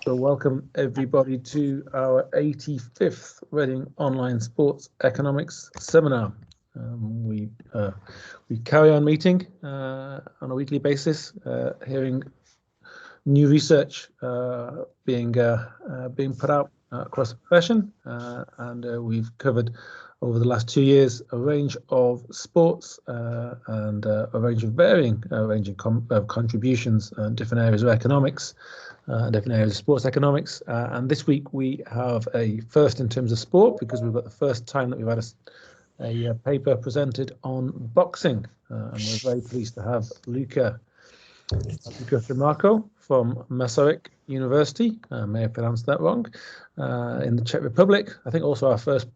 So welcome everybody to our 85th Reading Online Sports Economics Seminar. We carry on meeting on a weekly basis, hearing new research being put out across the profession, and we've covered over the last 2 years a range of sports and a range of varying contributions in different areas of economics. Different areas of sports economics, and this week we have a first in terms of sport because we've got the first time that we've had a paper presented on boxing, and we're very pleased to have Luca Fumarco from Masaryk University. I may have pronounced that wrong, in the Czech Republic. I think also our first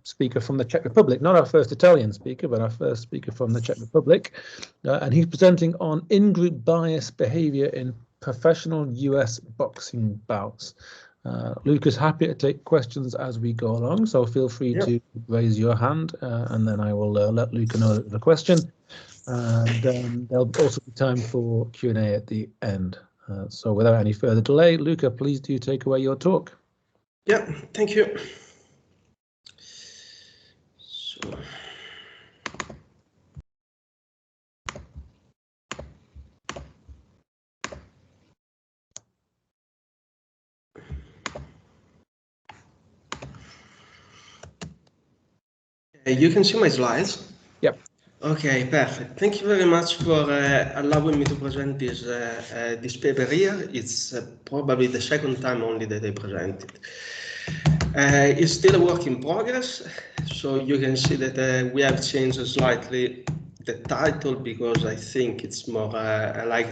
speaker from the Czech Republic, not our first Italian speaker, but our first speaker from the Czech Republic, and he's presenting on in-group bias behavior in professional US boxing bouts. Luca's happy to take questions as we go along, so feel free to raise your hand, and then I will let Luca know the question. And there'll also be time for Q&A at the end. So without any further delay, Luca, please do take away your talk. Yeah, thank you. So. You can see my slides? Yep. Okay, perfect. Thank you very much for allowing me to present this paper here. It's probably the second time only that I present it. It's still a work in progress, so you can see that we have changed slightly the title because I think it's more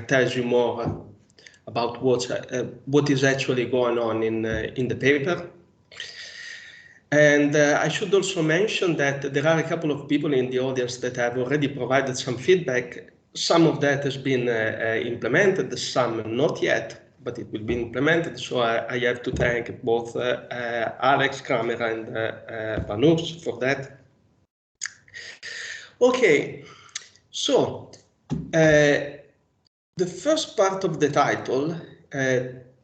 tells you more about what is actually going on in the paper. And I should also mention that there are a couple of people in the audience that have already provided some feedback. Some of that has been implemented, some not yet, but it will be implemented. So I have to thank both Alex Kramer and Vanus for that. Okay, so the first part of the title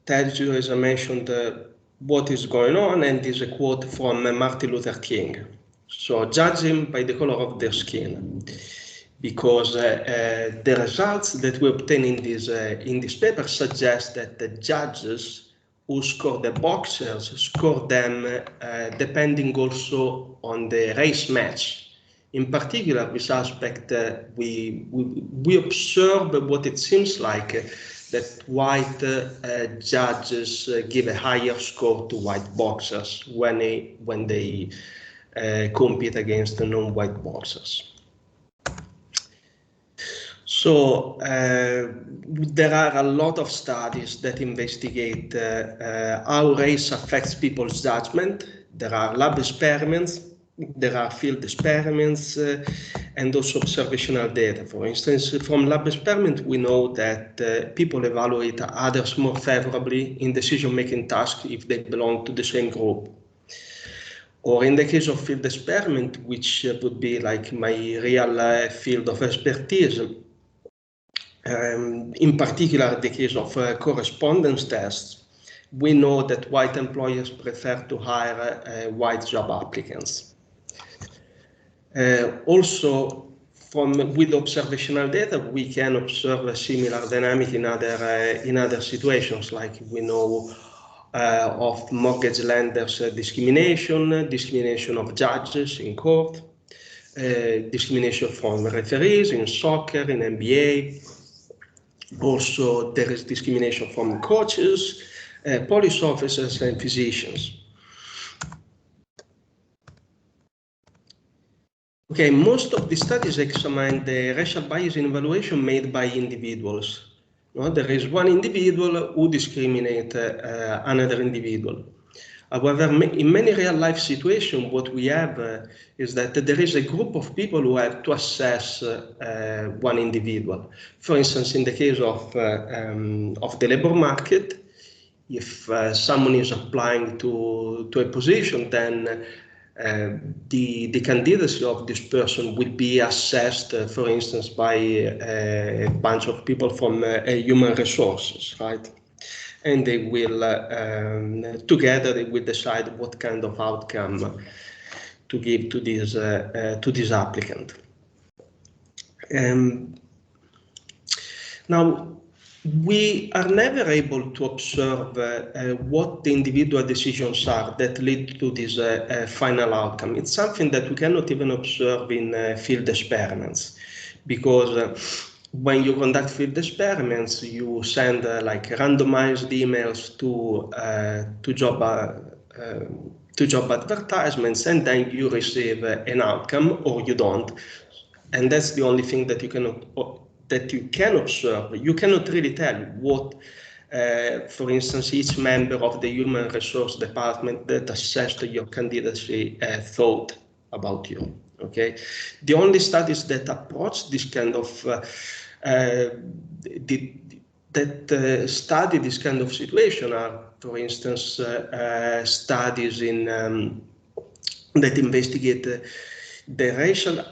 tells you, as I mentioned, what is going on, and is a quote from Martin Luther King. So judge him by the color of their skin, because the results that we obtain in this paper suggest that the judges who score the boxers score them depending also on the race match. In particular, this aspect, we observe what it seems like that white judges give a higher score to white boxers when they compete against the non-white boxers. So there are a lot of studies that investigate how race affects people's judgment. There are lab experiments, there are field experiments, and also observational data. For instance, from lab experiment, we know that people evaluate others more favorably in decision-making tasks if they belong to the same group. Or in the case of field experiment, which would be like my real field of expertise, in particular the case of correspondence tests, we know that white employers prefer to hire white job applicants. Also, with observational data, we can observe a similar dynamic in other situations, like we know of mortgage lenders discrimination of judges in court, discrimination from referees in soccer, in NBA. Also, there is discrimination from coaches, police officers, and physicians. Okay, most of the studies examine the racial bias in evaluation made by individuals. There is one individual who discriminates another individual. However, in many real-life situations, what we have is that there is a group of people who have to assess one individual. For instance, in the case of the labor market, if someone is applying to a position, then the candidacy of this person would be assessed, for instance, by a bunch of people from human resources, right? and they will together they will decide what kind of outcome to give to this applicant. Now, we are never able to observe what the individual decisions are that lead to this final outcome. It's something that we cannot even observe in field experiments, because when you conduct field experiments, you send like randomized emails to job advertisements, and then you receive an outcome or you don't, and that's the only thing that you can observe. You cannot really tell what, for instance, each member of the human resource department that assessed your candidacy thought about you. Okay, the only studies that approach this kind of study this kind of situation are, for instance, studies that investigate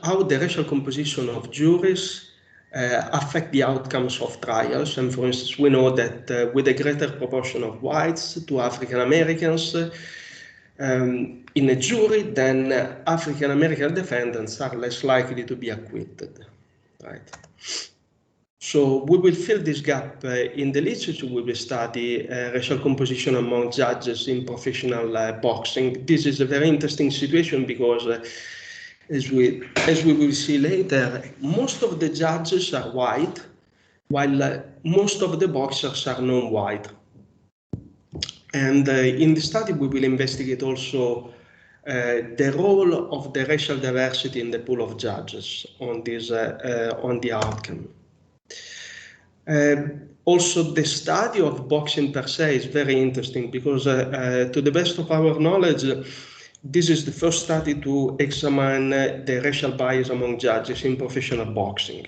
how the racial composition of juries affect the outcomes of trials. And for instance, we know that with a greater proportion of whites to African Americans in a jury, then African American defendants are less likely to be acquitted, right? So we will fill this gap in the literature. We will study racial composition among judges in professional boxing. This is a very interesting situation because as we will see later, most of the judges are white, while most of the boxers are non-white. And in the study, we will investigate also the role of the racial diversity in the pool of judges on the outcome. Also, the study of boxing per se is very interesting because, to the best of our knowledge, this is the first study to examine the racial bias among judges in professional boxing.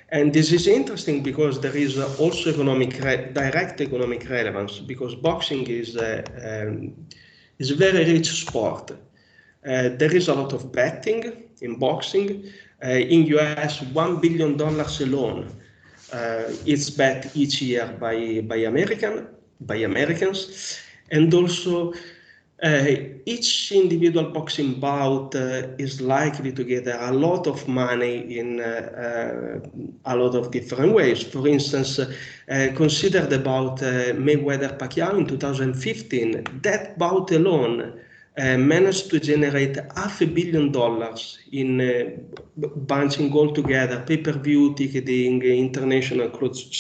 And this is interesting because there is also direct economic relevance, because boxing is a very rich sport. There is a lot of betting in boxing. In US, $1 billion alone is bet each year by Americans, and also each individual boxing bout is likely to get a lot of money in a lot of different ways. For instance, consider the bout Mayweather-Pacquiao in 2015. That bout alone managed to generate $500 million in bunching all together pay-per-view ticketing, international closed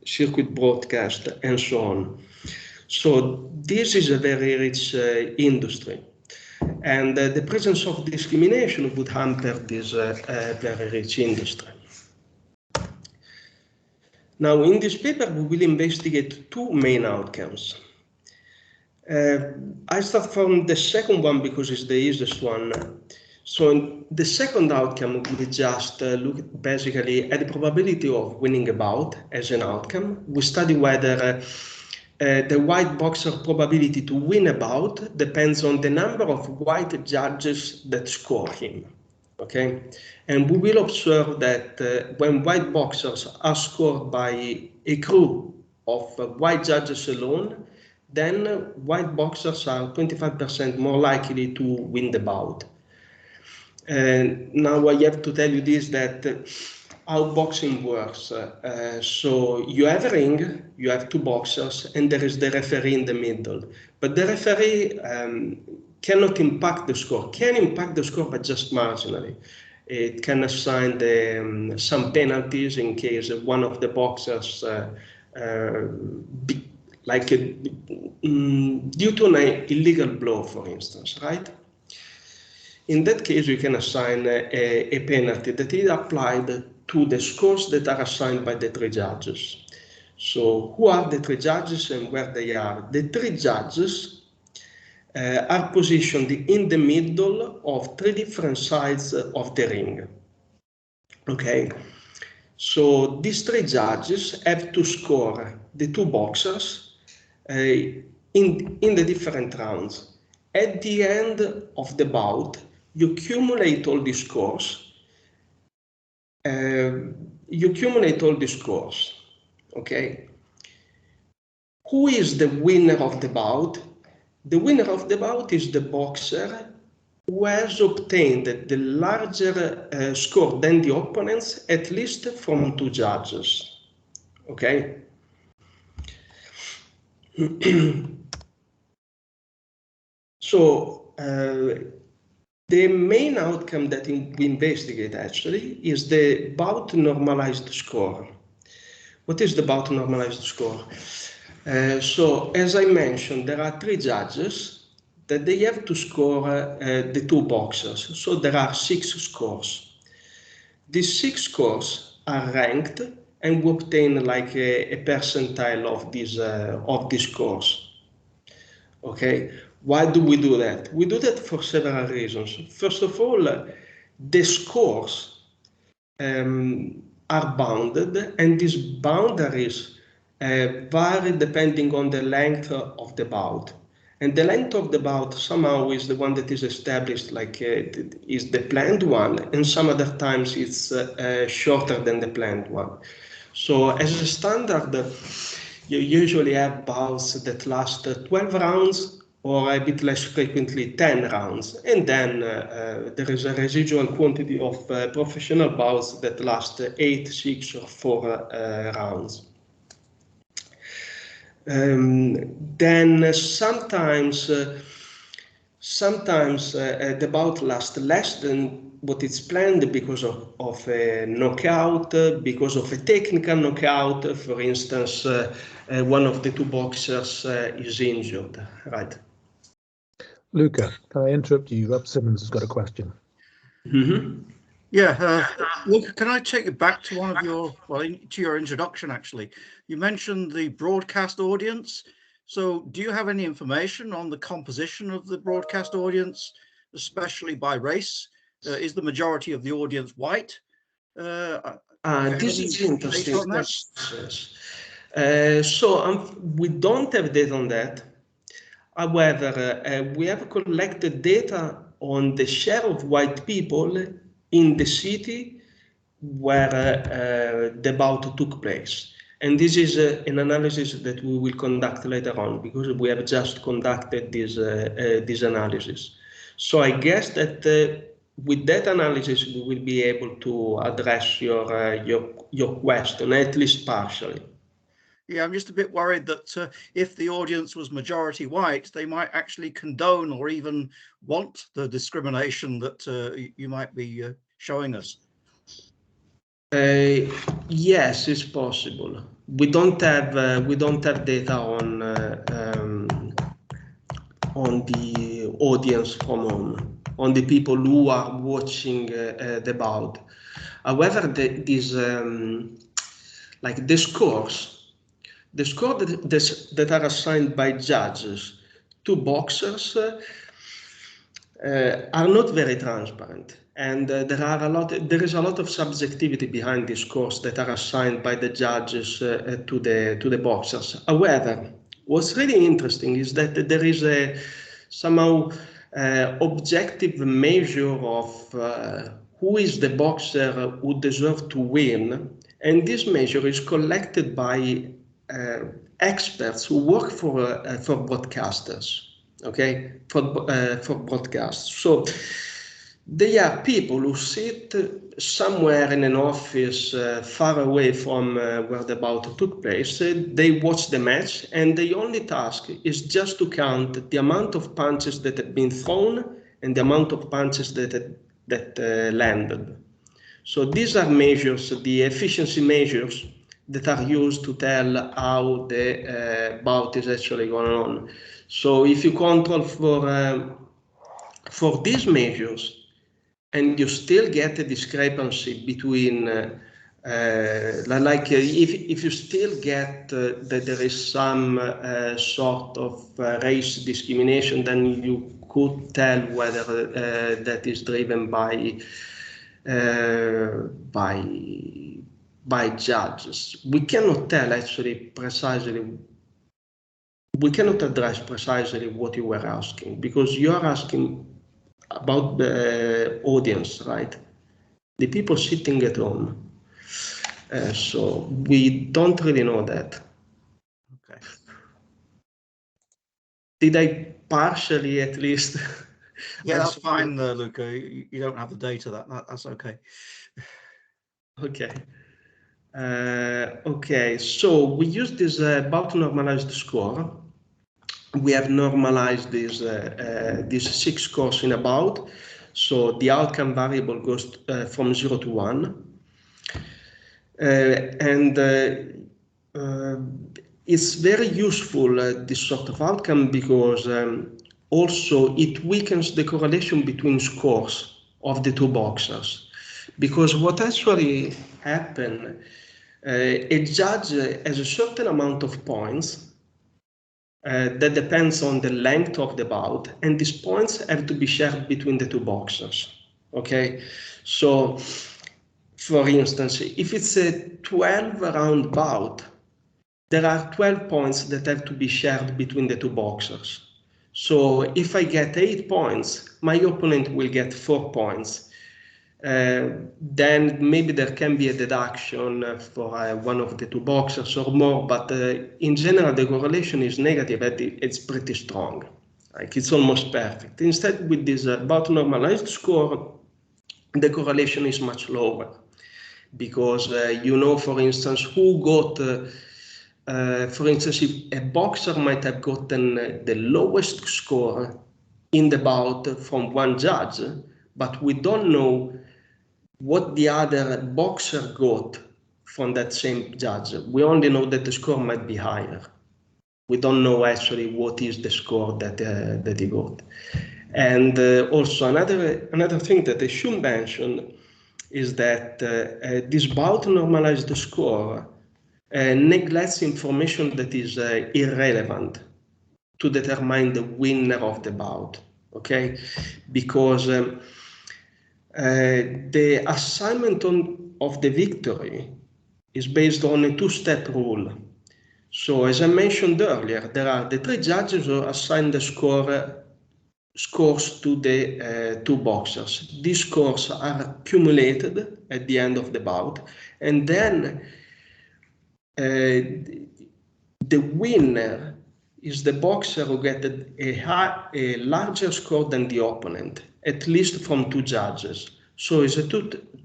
circuit broadcast, and so on. So this is a very rich industry, and the presence of discrimination would hamper this very rich industry. Now, in this paper, we will investigate two main outcomes. I start from the second one because it's the easiest one. So the second outcome, we just look basically at the probability of winning a bout as an outcome. We study whether the white boxer probability to win a bout depends on the number of white judges that score him, okay? And we will observe that when white boxers are scored by a crew of white judges alone, then white boxers are 25% more likely to win the bout. And now I have to tell you this, that how boxing works. So you have a ring, you have two boxers, and there is the referee in the middle. But the referee cannot impact the score, can impact the score, but just marginally. It can assign some penalties in case one of the boxers, due to an illegal blow, for instance, right? In that case, you can assign a penalty that is applied to the scores that are assigned by the three judges. So who are the three judges and where they are? The three judges are positioned in the middle of three different sides of the ring. Okay, so these three judges have to score the two boxers in the different rounds. At the end of the bout, you accumulate all the scores. Okay? who is the winner of the bout? The winner of the bout is the boxer who has obtained the larger score than the opponents, at least from 2 judges. Okay? So the main outcome that we investigate actually is the bout normalized score. What is the bout normalized score? So as I mentioned, there are 3 judges that they have to score the 2 boxers. So there are 6 scores. These 6 scores are ranked and we obtain like a percentile of these scores. Okay, why do we do that? We do that for several reasons. First of all, the scores are bounded, and these boundaries vary depending on the length of the bout. And the length of the bout somehow is the one that is established, like is the planned one, and some other times it's shorter than the planned one. So as a standard, you usually have bouts that last 12 rounds or a bit less frequently 10 rounds. And then there is a residual quantity of professional bouts that last 8, 6 or 4 rounds. Then sometimes the bout lasts less than what is planned because of a knockout, because of a technical knockout. For instance, one of the 2 boxers is injured, right? Luca, can I interrupt you? Rob Simmons has got a question. Mm-hmm. Yeah, Luca, can I take you back to one of your, to your introduction, actually? You mentioned the broadcast audience. So do you have any information on the composition of the broadcast audience, especially by race? Is the majority of the audience white? This is interesting. So we don't have data on that. However, we have collected data on the share of white people in the city where the bout took place. And this is an analysis that we will conduct later on, because we have just conducted this analysis. So I guess that with that analysis, we will be able to address your question, at least partially. Yeah, I'm just a bit worried that if the audience was majority white, they might actually condone or even want the discrimination that you might be showing us. Yes, it's possible. We don't have data on the audience from home, on the people who are watching the bout. However, like the scores that are assigned by judges to boxers are not very transparent, and there is a lot of subjectivity behind these scores that are assigned by the judges to the boxers. However, what's really interesting is that there is a somehow objective measure of who is the boxer who deserves to win, and this measure is collected by experts who work for broadcasters. Okay, for broadcast. So they are people who sit somewhere in an office far away from where the bout took place. They watch the match, and the only task is just to count the amount of punches that have been thrown and the amount of punches that landed. So these are measures, the efficiency measures that are used to tell how the bout is actually going on. So if you control for these measures and you still get a discrepancy between, if you still get that there is some sort of race discrimination, then you could tell whether that is driven by judges. We cannot tell actually precisely. We cannot address precisely what you were asking, because you are asking about the audience, right? The people sitting at home. So we don't really know that. Okay. Did I partially at least? Yeah, that's fine, Luca. You don't have the data. That's okay. Okay. Okay, so we use this bout normalized score. We have normalized these 6 scores in a bout. So the outcome variable goes from 0 to 1. It's very useful, this sort of outcome, because also it weakens the correlation between scores of the two boxers. Because what actually happens, a judge has a certain amount of points that depends on the length of the bout, and these points have to be shared between the two boxers. Okay, so for instance, if it's a 12-round bout, there are 12 points that have to be shared between the two boxers. So if I get 8 points, my opponent will get 4 points. Then maybe there can be a deduction for one of the two boxers or more, but in general the correlation is negative and it's pretty strong. Like it's almost perfect. Instead, with this bout normalized score, the correlation is much lower, because you know, for instance, who got, for instance, if a boxer might have gotten the lowest score in the bout from one judge, but we don't know what the other boxer got from that same judge. We only know that the score might be higher. We don't know actually what is the score that he got. And also another thing that I should mention is that this bout normalized score neglects information that is irrelevant to determine the winner of the bout, okay? Because the assignment of the victory is based on a two-step rule. So as I mentioned earlier, there are the 3 judges who assign the scores to the 2 boxers. These scores are accumulated at the end of the bout, and then the winner is the boxer who gets a larger score than the opponent, at least from 2 judges. So it's a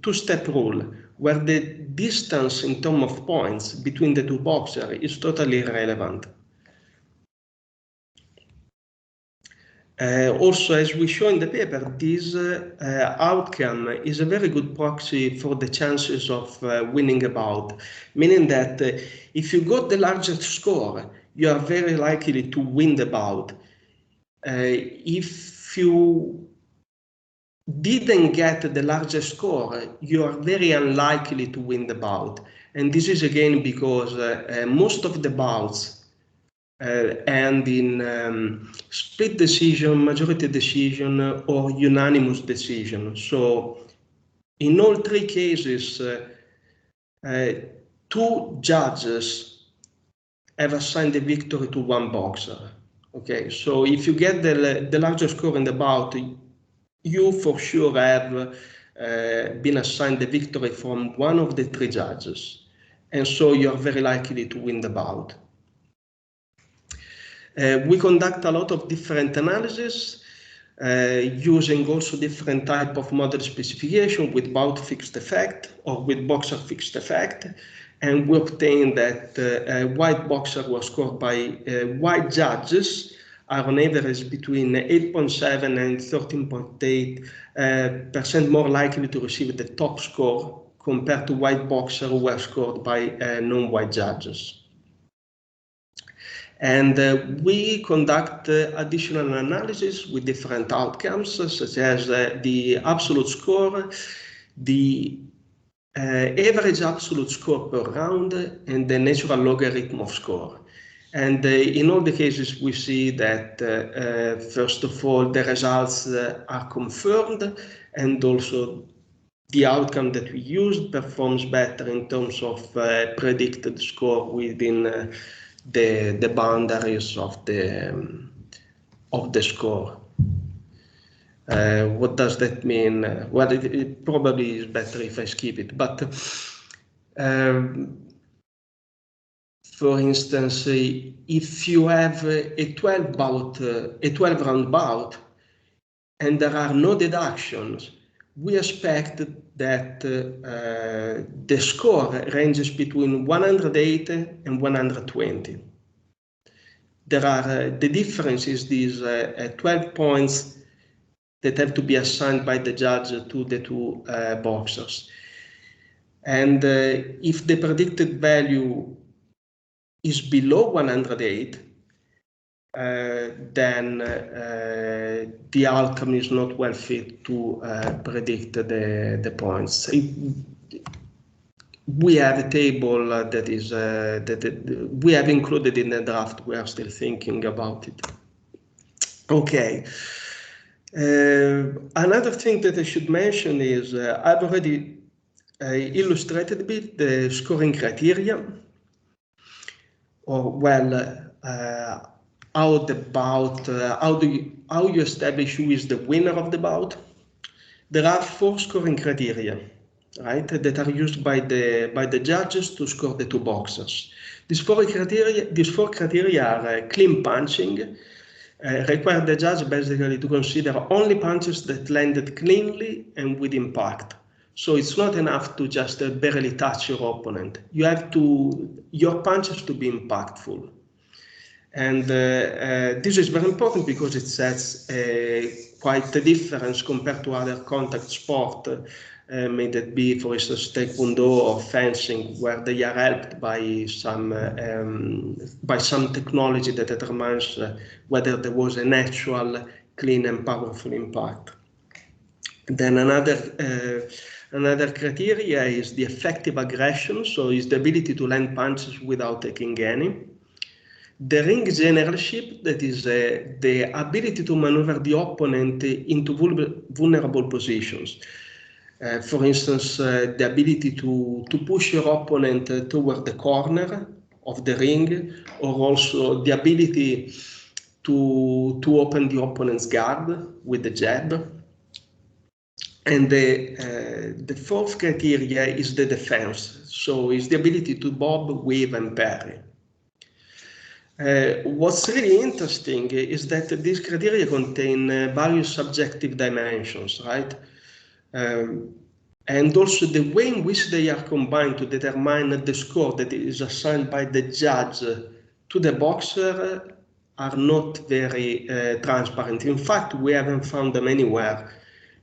two-step rule where the distance in terms of points between the 2 boxers is totally irrelevant. Also, as we show in the paper, this outcome is a very good proxy for the chances of winning a bout, meaning that if you got the largest score, you are very likely to win the bout. If you didn't get the largest score, you are very unlikely to win the bout. And this is again because most of the bouts and in split decision, majority decision, or unanimous decision. So in all 3 cases, 2 judges have assigned the victory to 1 boxer. Okay, so if you get the largest score in the bout, you for sure have been assigned the victory from one of the 3 judges. And so you're very likely to win the bout. We conduct a lot of different analysis using also different type of model specification with bout fixed effect or with boxer fixed effect. And we obtain that white boxer was scored by white judges are on average between 8.7 and 13.8% more likely to receive the top score compared to white boxer who were scored by non-white judges. And we conduct additional analysis with different outcomes, such as the absolute score, the average absolute score per round, and the natural logarithm of score. And in all the cases, we see that, first of all, the results are confirmed, and also the outcome that we used performs better in terms of predicted score within the boundaries of the score. What does that mean? Well, it probably is better if I skip it, but for instance, if you have a 12 round bout, and there are no deductions, we expect that the score ranges between 108 and 120. The difference is these 12 points that have to be assigned by the judge to the two boxers. And if the predicted value is below 108, then the outcome is not well fit to predict the points. We have a table that is we have included in the draft. We are still thinking about it. Okay. Another thing that I should mention is I've already illustrated a bit the scoring criteria, or how the bout, how you establish who is the winner of the bout. There are 4 scoring criteria, right, that are used by the judges to score the two boxers. These four criteria are clean punching, require the judge basically to consider only punches that landed cleanly and with impact. So it's not enough to just barely touch your opponent. You have your punches to be impactful. And this is very important because it sets quite a difference compared to other contact sport, may that be, for instance, taekwondo or fencing, where they are helped by some technology that determines whether there was an actual clean and powerful impact. Then another criteria is the effective aggression, so it's the ability to land punches without taking any. The ring generalship, that is the ability to maneuver the opponent into vulnerable positions. For instance, the ability to push your opponent toward the corner of the ring, or also the ability to open the opponent's guard with the jab. And the fourth criteria is the defense, so it's the ability to bob, weave, and parry. What's really interesting is that these criteria contain various subjective dimensions, right? And also the way in which they are combined to determine the score that is assigned by the judge to the boxer are not very transparent. In fact, we haven't found them anywhere.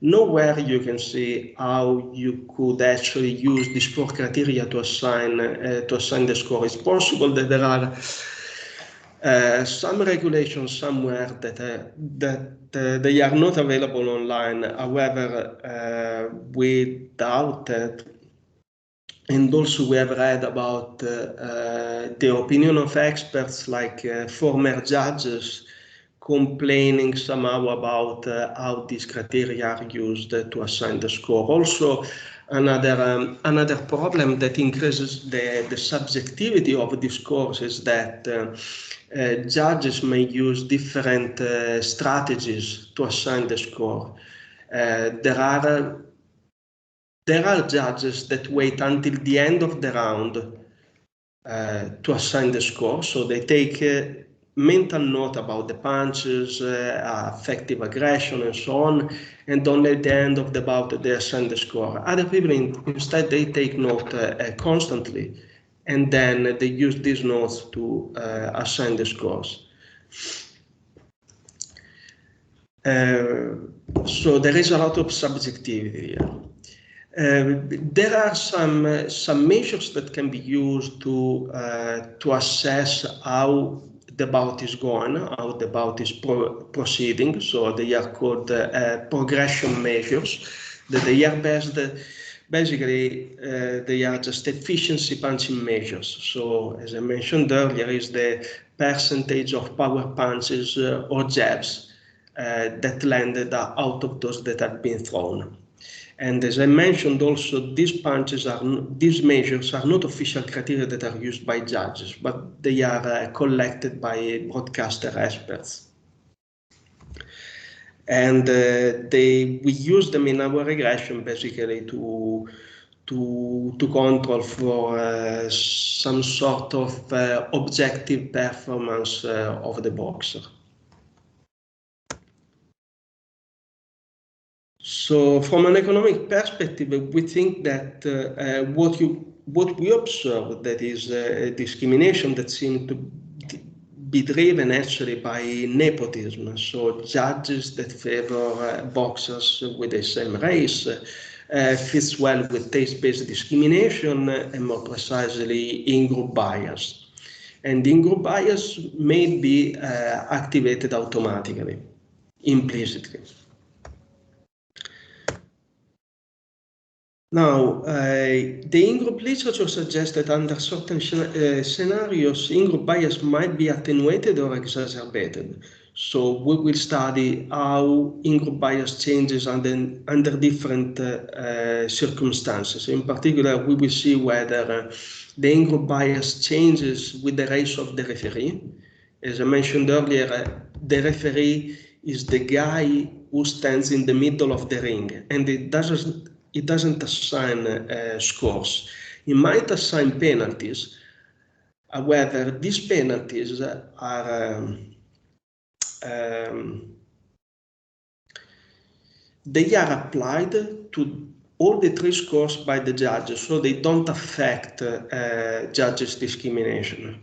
Nowhere you can see how you could actually use these four criteria to assign the score. It's possible that there are some regulations somewhere that they are not available online. However, we doubt it. And also we have read about the opinion of experts like former judges complaining somehow about how these criteria are used to assign the score. Also, another problem that increases the subjectivity of the scores is that judges may use different strategies to assign the score. There are judges that wait until the end of the round to assign the score, so they take mental note about the punches, effective aggression, and so on, and only at the end of the bout they assign the score. Other people instead they take note constantly, and then they use these notes to assign the scores. So there is a lot of subjectivity here. There are some measures that can be used to assess how the bout is going, how the bout is proceeding. So they are called progression measures. That they are basically they are just efficiency punching measures. So as I mentioned earlier, is the percentage of power punches or jabs that landed out of those that have been thrown. And as I mentioned also, these measures are not official criteria that are used by judges, but they are collected by broadcaster experts. And we use them in our regression basically to control for some sort of objective performance of the boxer. So from an economic perspective, we think that what we observe, that is discrimination that seems to be driven actually by nepotism. So judges that favor boxers with the same race fits well with taste-based discrimination and more precisely in-group bias. And in-group bias may be activated automatically, implicitly. Now, the in-group literature suggests that under certain scenarios, in-group bias might be attenuated or exacerbated. So we will study how in-group bias changes under different circumstances. In particular, we will see whether the in-group bias changes with the race of the referee. As I mentioned earlier, the referee is the guy who stands in the middle of the ring, and it doesn't assign scores. It might assign penalties, whether these penalties are they are applied to all the three scores by the judges, so they don't affect judges' discrimination.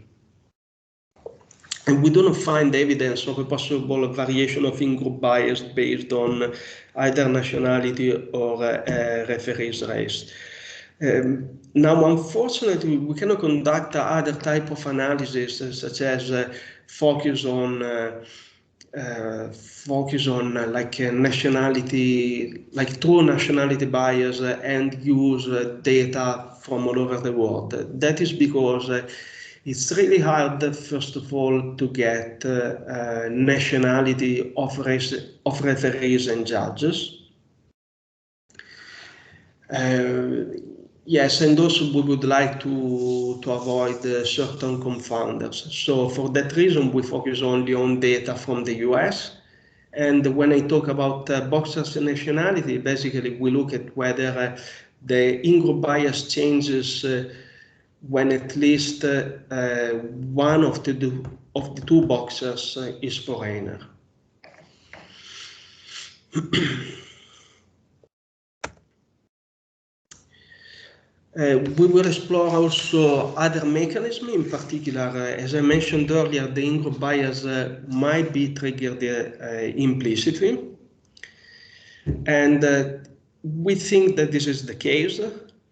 And we do not find evidence of a possible variation of in-group bias based on either nationality or referee's race. Now, unfortunately, we cannot conduct other type of analysis, such as focus on like nationality, like true nationality bias, and use data from all over the world. That is because it's really hard, first of all, to get nationality of referees and judges. Yes, and also we would like to avoid certain confounders. So for that reason, we focus only on data from the US. And when I talk about boxers' nationality, basically we look at whether the in-group bias changes when at least one of the two boxers is foreigner. We will explore also other mechanisms. In particular, as I mentioned earlier, the in-group bias might be triggered implicitly. And we think that this is the case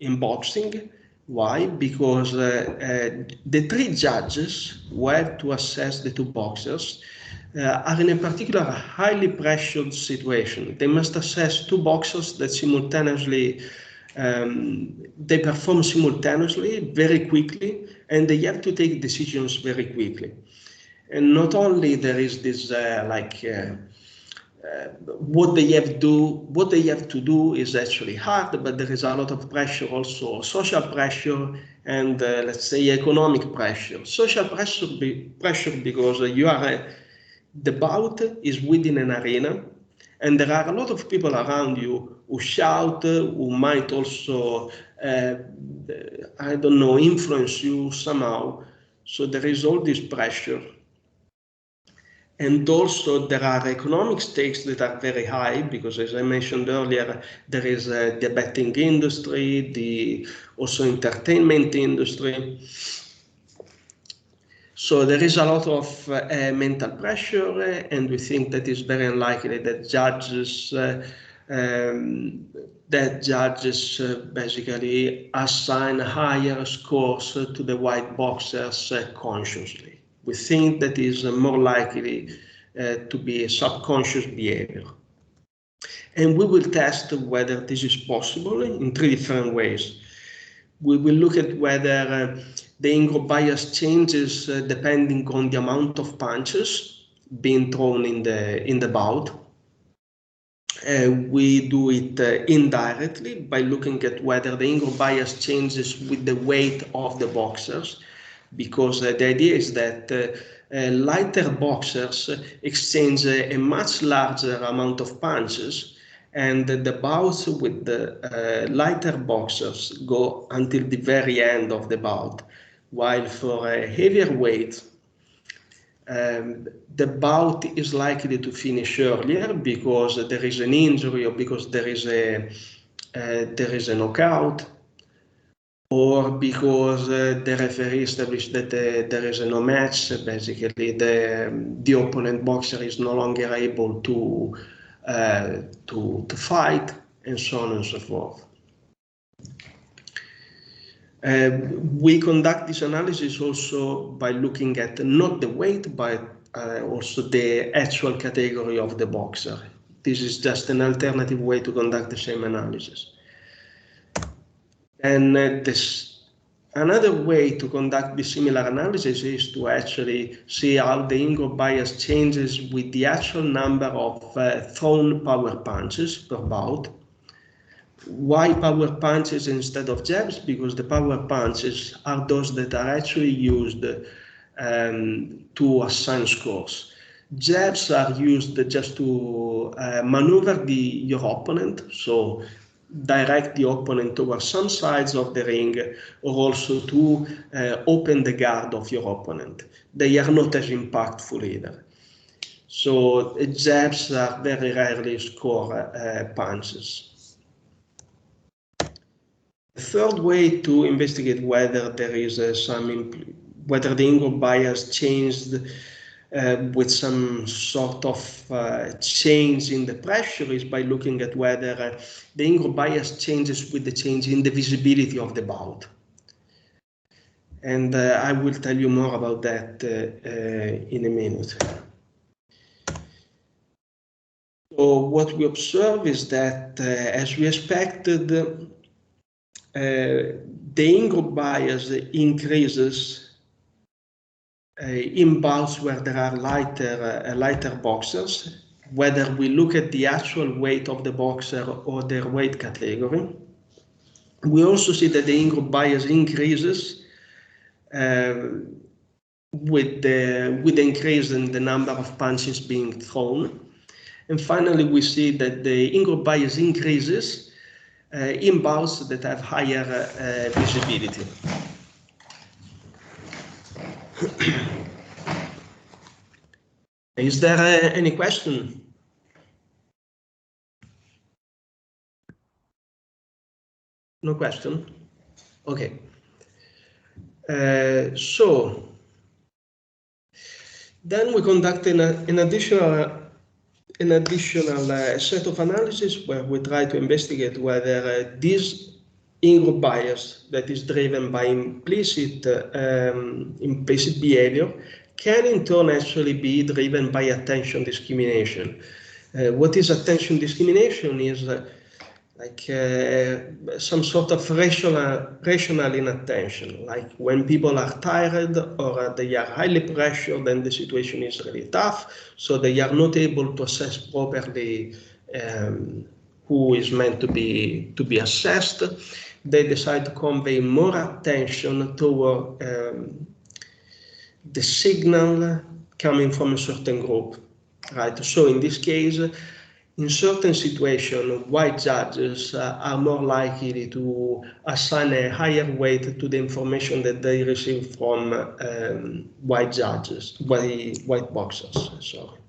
in boxing. Why? Because the three judges who have to assess the two boxers are in a particular highly pressured situation. They must assess two boxers that simultaneously they perform simultaneously, very quickly, and they have to take decisions very quickly. And not only there is this what they have to do is actually hard, but there is a lot of pressure also, social pressure and let's say economic pressure. Social pressure because you are the bout is within an arena, and there are a lot of people around you who shout, who might also, I don't know, influence you somehow. So there is all this pressure. And also there are economic stakes that are very high, because as I mentioned earlier, there is the betting industry, also entertainment industry. So there is a lot of mental pressure, and we think that it's very unlikely that judges basically assign higher scores to the white boxers consciously. We think that is more likely to be a subconscious behavior. And we will test whether this is possible in three different ways. We will look at whether the in-group bias changes depending on the amount of punches being thrown in the bout. We do it indirectly by looking at whether the in-group bias changes with the weight of the boxers, because the idea is that lighter boxers exchange a much larger amount of punches, and the bouts with the lighter boxers go until the very end of the bout, while for a heavier weight, the bout is likely to finish earlier because there is an injury or because there is a knockout, or because the referee established that there is no match. Basically, the opponent boxer is no longer able to fight, and so on and so forth. We conduct this analysis also by looking at not the weight, but also the actual category of the boxer. This is just an alternative way to conduct the same analysis. And another way to conduct the similar analysis is to actually see how the Ingrown bias changes with the actual number of thrown power punches per bout. Why power punches instead of jabs? Because the power punches are those that are actually used to assign scores. Jabs are used just to maneuver your opponent, so direct the opponent towards some sides of the ring, or also to open the guard of your opponent. They are not as impactful either. So jabs are very rarely score punches. The third way to investigate whether there is whether the Ingrown bias changed with some sort of change in the pressure is by looking at whether the Ingrown bias changes with the change in the visibility of the bout. And I will tell you more about that in a minute. So what we observe is that, as we expected, the Ingrown bias increases in bouts where there are lighter boxers, whether we look at the actual weight of the boxer or their weight category. We also see that the Ingrown bias increases with the increase in the number of punches being thrown. And finally, we see that the Ingrown bias increases in bouts that have higher visibility. Is there any question? No question? Okay. So then we conduct an additional set of analysis where we try to investigate whether this Ingrown bias that is driven by implicit behavior can in turn actually be driven by attention discrimination. What is attention discrimination is some sort of rational inattention, like when people are tired or they are highly pressured and the situation is really tough, so they are not able to assess properly who is meant to be assessed. They decide to convey more attention toward the signal coming from a certain group, right? So in this case, in certain situations, white judges are more likely to assign a higher weight to the information that they receive from white boxers. Sorry.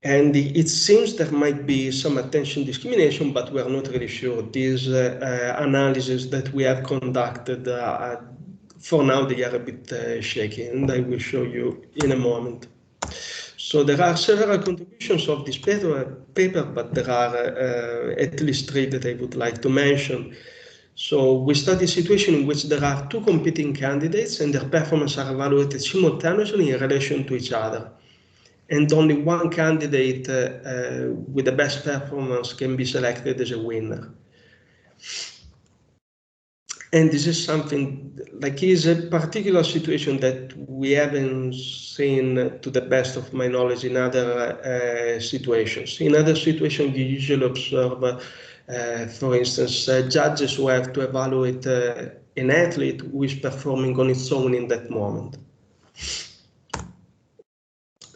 And it seems there might be some attention discrimination, but we are not really sure. These analyses that we have conducted, for now, they are a bit shaky, and I will show you in a moment. So there are several contributions of this paper, but there are at least 3 that I would like to mention. So we study a situation in which there are 2 competing candidates and their performance are evaluated simultaneously in relation to each other. And only one candidate with the best performance can be selected as a winner. And this is something like is a particular situation that we haven't seen, to the best of my knowledge, in other situations. In other situations, you usually observe, for instance, judges who have to evaluate an athlete who is performing on its own in that moment.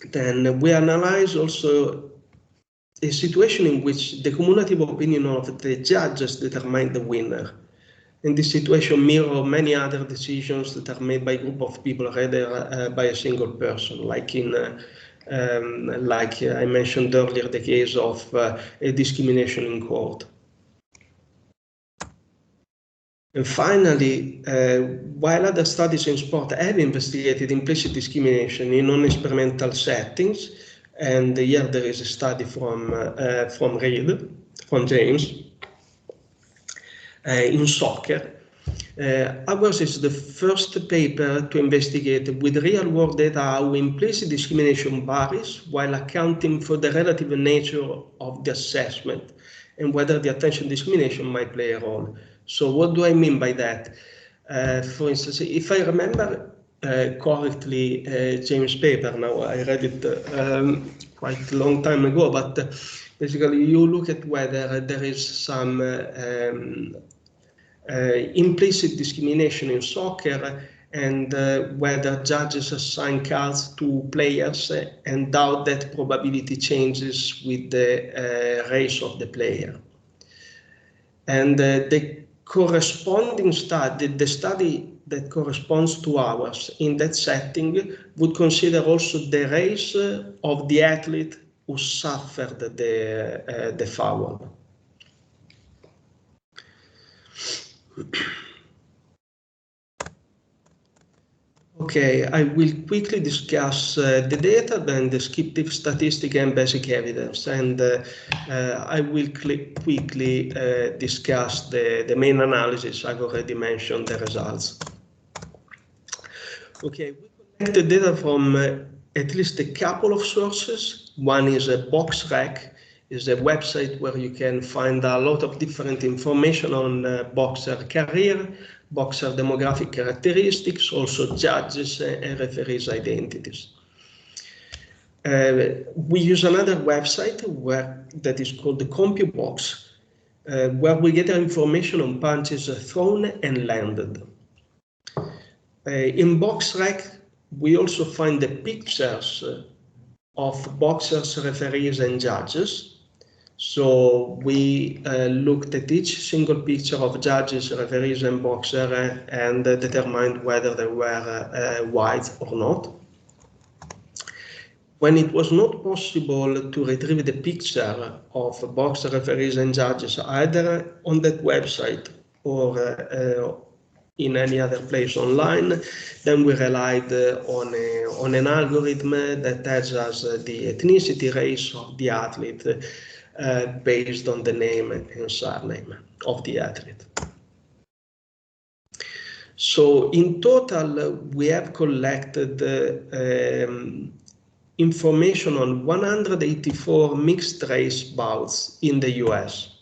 Then we analyze also a situation in which the cumulative opinion of the judges determine the winner. And this situation mirrors many other decisions that are made by a group of people rather by a single person, like like I mentioned earlier, the case of a discrimination in court. And finally, while other studies in sport have investigated implicit discrimination in non-experimental settings, and here there is a study from Reade, from James, in soccer. Ours is the first paper to investigate with real-world data how implicit discrimination varies while accounting for the relative nature of the assessment and whether the attention discrimination might play a role. So what do I mean by that? For instance, if I remember correctly, James' paper, now I read it quite a long time ago, but basically you look at whether there is some implicit discrimination in soccer and whether judges assign cards to players and how that probability changes with the race of the player. And the corresponding study, the study that corresponds to ours in that setting would consider also the race of the athlete who suffered the foul. Okay, I will quickly discuss the data, then descriptive statistic and basic evidence, and I will quickly discuss the main analysis. I've already mentioned the results. Okay, we collected data from at least a couple of sources. One is a BoxRec, is a website where you can find a lot of different information on boxer career, boxer demographic characteristics, also judges and referees' identities. We use another website that is called the CompuBox, where we get information on punches thrown and landed. In BoxRec, we also find the pictures of boxers, referees, and judges. So we looked at each single picture of judges, referees, and boxer and determined whether they were white or not. When it was not possible to retrieve the picture of boxer, referees, and judges either on that website or in any other place online, then we relied on an algorithm that tells us the ethnicity, race of the athlete, based on the name and surname of the athlete. So in total, we have collected information on 184 mixed race bouts in the US.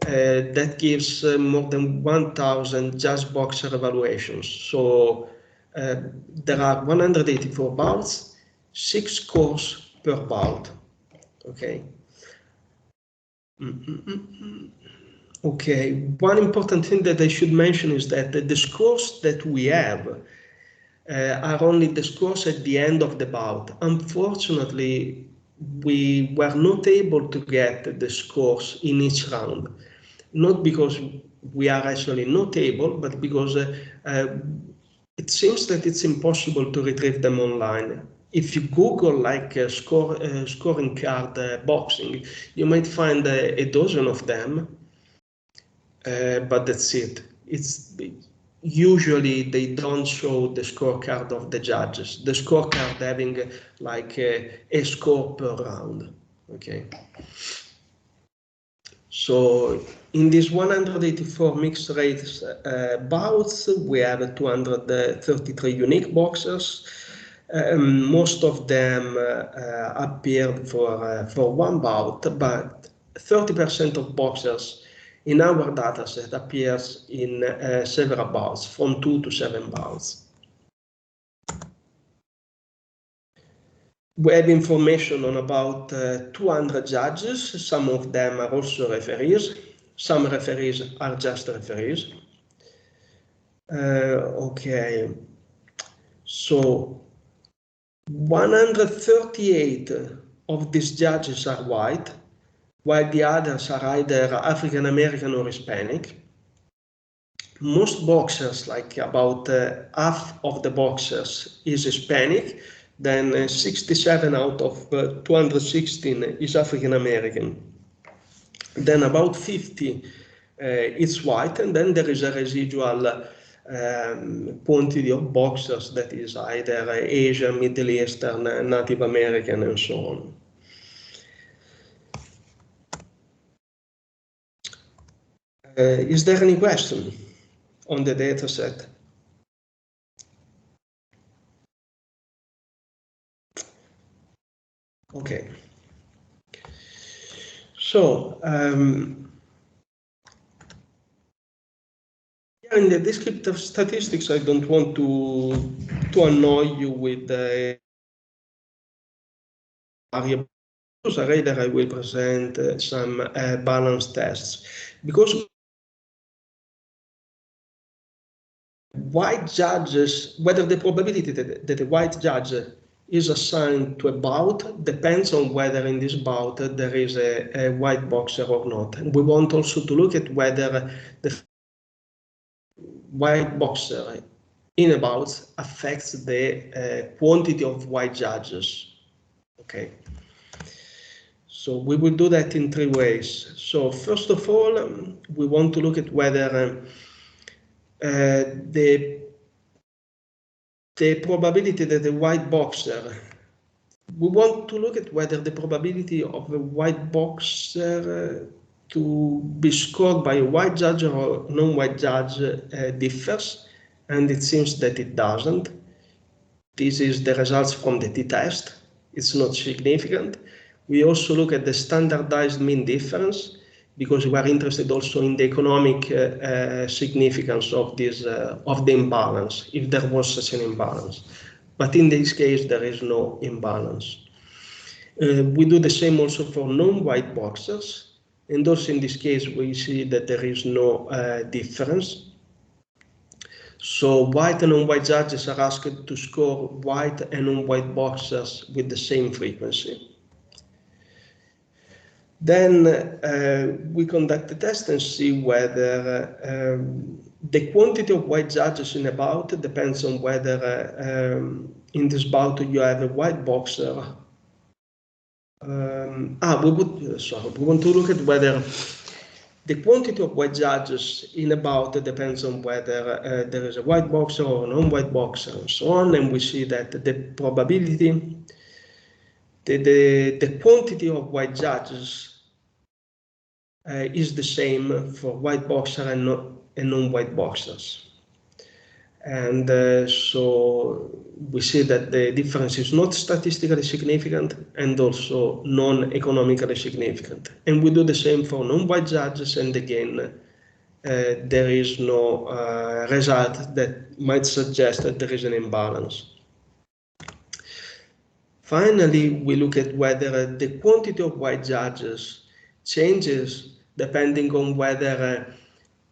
That gives more than 1,000 judge boxer evaluations. So there are 184 bouts, 6 scores per bout. Okay. Okay, one important thing that I should mention is that the scores that we have are only the scores at the end of the bout. Unfortunately, we were not able to get the scores in each round. Not because we are actually not able, but because it seems that it's impossible to retrieve them online. If you Google like scoring card boxing, you might find a dozen of them, but that's it. Usually they don't show the scorecard of the judges. The scorecard having like a score per round. Okay. So in these 184 mixed race bouts, we have 233 unique boxers. Most of them appeared for one bout, but 30% of boxers in our dataset appears in several bouts, from 2 to 7 bouts. We have information on about 200 judges. Some of them are also referees. Some referees are just referees. Okay, so 138 of these judges are white, while the others are either African American or Hispanic. Most boxers, like about half of the boxers, is Hispanic. Then 67 out of 216 is African American. Then about 50 is white, and then there is a residual quantity of boxers that is either Asian, Middle Eastern, Native American, and so on. Is there any question on the data set? Okay. So, in the descriptive statistics, I don't want to annoy you with the variable. Rather, I will present some balance tests, because white judges, whether the probability that a white judge is assigned to a bout depends on whether in this bout there is a white boxer or not. And we want also to look at whether the white boxer in a bout affects the quantity of white judges. Okay. So we will do that in three ways. So first of all, we want to look at whether the probability that a white boxer, we want to look at whether the probability of a white boxer to be scored by a white judge or non-white judge differs, and it seems that it doesn't. This is the results from the t-test. It's not significant. We also look at the standardized mean difference, because we are interested also in the economic significance of this of the imbalance, if there was such an imbalance. But in this case, there is no imbalance. We do the same also for non-white boxers, and also in this case, we see that there is no difference. So white and non-white judges are asked to score white and non-white boxers with the same frequency. Then we conduct a test and see whether the quantity of white judges in a bout depends on whether in this bout you have a white boxer. We want to look at whether the quantity of white judges in a bout depends on whether there is a white boxer or a non-white boxer, and so on. And we see that the probability, the quantity of white judges is the same for white boxer and non-white boxers. And so we see that the difference is not statistically significant and also non-economically significant. And we do the same for non-white judges, and again, there is no result that might suggest that there is an imbalance. Finally, we look at whether the quantity of white judges changes depending on whether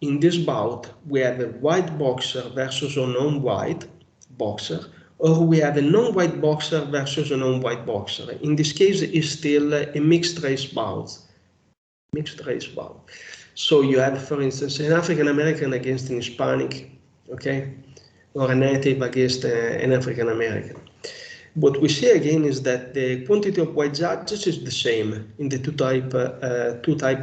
in this bout we have a white boxer versus a non-white boxer, or we have a non-white boxer versus a non-white boxer. In this case, it's still a mixed race bout. Mixed race bout. So you have, for instance, an African American against an Hispanic, okay, or a native against an African American. What we see again is that the quantity of white judges is the same in the two type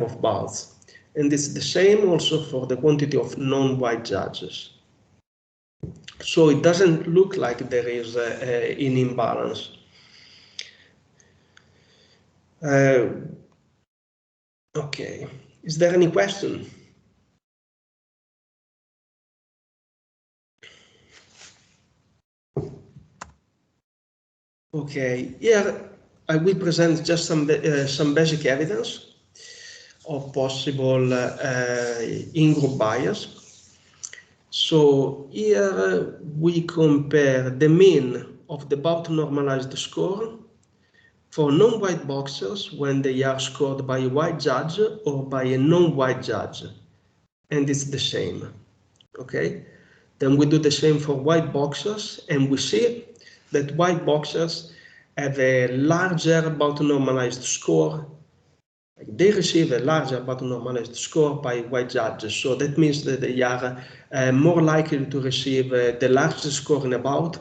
of bouts. And it's the same also for the quantity of non-white judges. So it doesn't look like there is an imbalance. Okay, is there any question? Okay, here I will present just some basic evidence of possible in-group bias. So here we compare the mean of the bout normalized score for non-white boxers when they are scored by a white judge or by a non-white judge, and it's the same, okay? Then we do the same for white boxers, and we see that white boxers have a larger bout normalized score. They receive a larger bout normalized score by white judges. So that means that they are more likely to receive the largest score in a bout.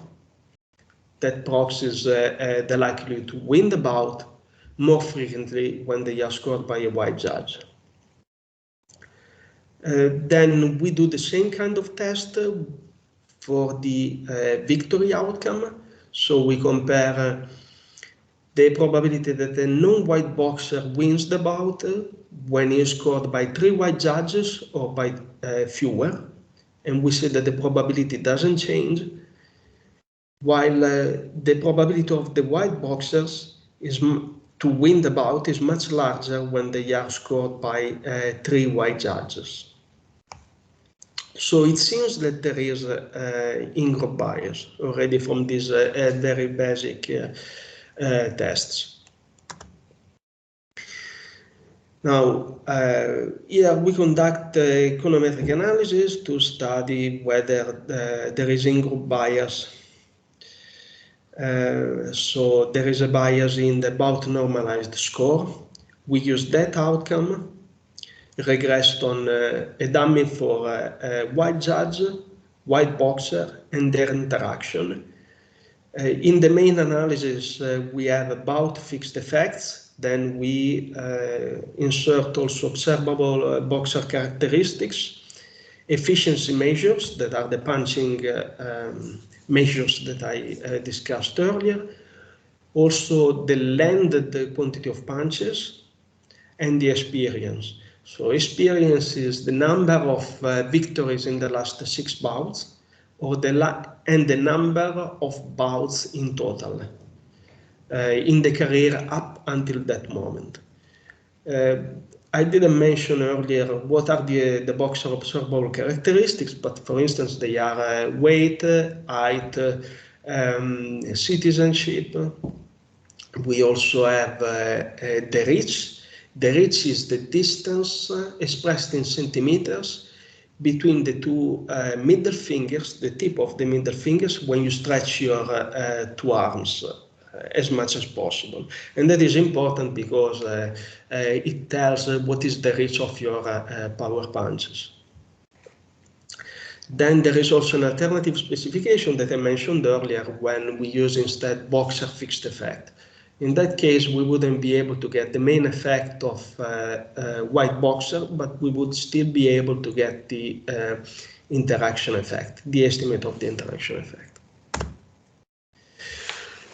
That proxies the likelihood to win the bout more frequently when they are scored by a white judge. Then we do the same kind of test for the victory outcome. So we compare the probability that a non-white boxer wins the bout when he is scored by 3 white judges or by fewer. And we see that the probability doesn't change, while the probability of the white boxers is to win the bout is much larger when they are scored by 3 white judges. So it seems that there is Ingrown bias already from these very basic tests. Now, here we conduct econometric analysis to study whether there is Ingrown bias. So there is a bias in the bout normalized score. We use that outcome regressed on a dummy for a white judge, white boxer, and their interaction. In the main analysis, we have about fixed effects. Then we insert also observable boxer characteristics, efficiency measures that are the punching measures that I discussed earlier, also the landed quantity of punches, and the experience. So experience is the number of victories in the last 6 bouts, and the number of bouts in total in the career up until that moment. I didn't mention earlier what are the boxer observable characteristics, but for instance, they are weight, height, citizenship. We also have the reach. The reach is the distance expressed in centimeters between the 2 middle fingers, the tip of the middle fingers, when you stretch your 2 arms as much as possible. And that is important because it tells what is the reach of your power punches. Then there is also an alternative specification that I mentioned earlier when we use instead boxer fixed effect. In that case, we wouldn't be able to get the main effect of white boxer, but we would still be able to get the interaction effect, the estimate of the interaction effect.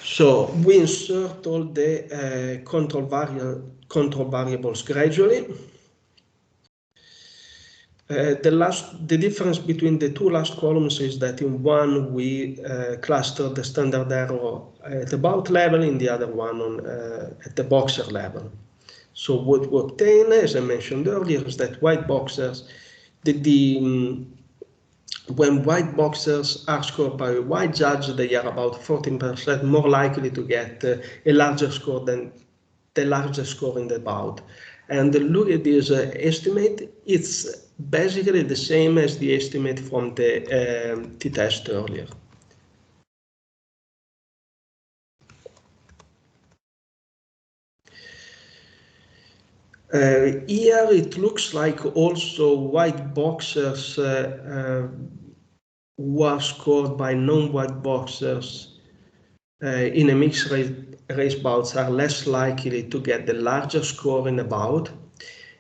So we insert all the control variables gradually. The difference between the 2 last columns is that in one we cluster the standard error at the bout level, in the other one at the boxer level. So what we obtain, as I mentioned earlier, is that white boxers, when white boxers are scored by a white judge, they are about 14% more likely to get a larger score than the largest score in the bout. And look at this estimate. It's basically the same as the estimate from the t-test earlier. Here it looks like also white boxers who are scored by non-white boxers in a mixed race bouts are less likely to get the larger score in a bout.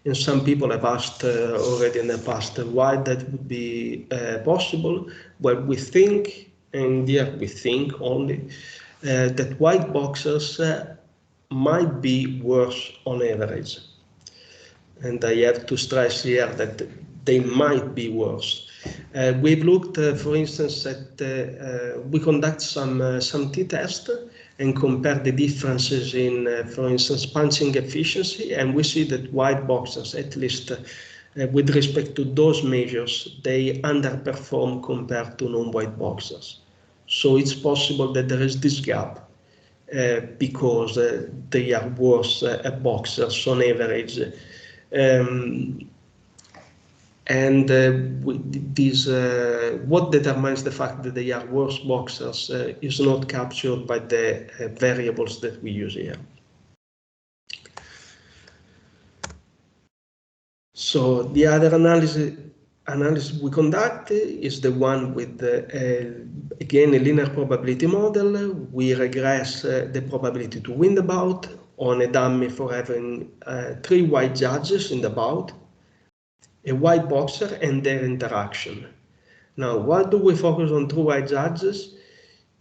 And some people have asked already in the past why that would be possible. Well, we think, and here we think only, that white boxers might be worse on average. And I have to stress here that they might be worse. We've looked, for instance, at we conduct some t-tests and compare the differences in, for instance, punching efficiency, and we see that white boxers, at least with respect to those measures, they underperform compared to non-white boxers. So it's possible that there is this gap because they are worse boxers on average. And what determines the fact that they are worse boxers is not captured by the variables that we use here. So the other analysis we conduct is the one with, again, a linear probability model. We regress the probability to win the bout on a dummy for having 3 white judges in the bout, a white boxer, and their interaction. Now, why do we focus on 2 white judges?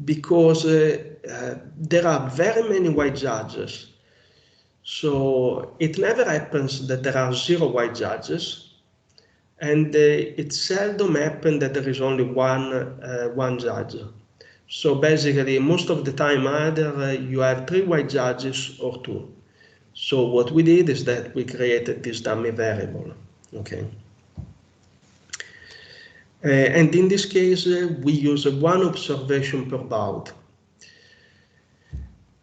Because there are very many white judges. So it never happens that there are 0 white judges, and it seldom happens that there is only one judge. So basically, most of the time, either you have 3 white judges or 2. So what we did is that we created this dummy variable. Okay. And in this case, we use 1 observation per bout.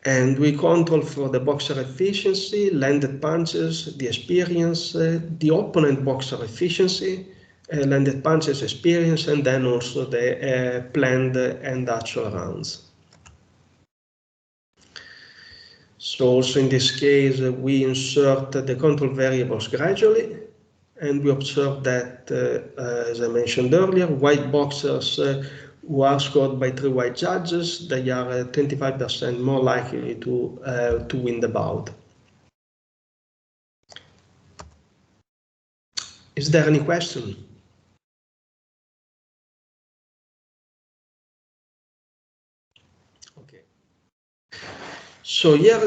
And we control for the boxer efficiency, landed punches, the experience, the opponent boxer efficiency, landed punches experience, and then also the planned and actual rounds. So also in this case, we insert the control variables gradually, and we observe that, as I mentioned earlier, white boxers who are scored by 3 white judges, they are 25% more likely to win the bout. Is there any question? Okay. So here,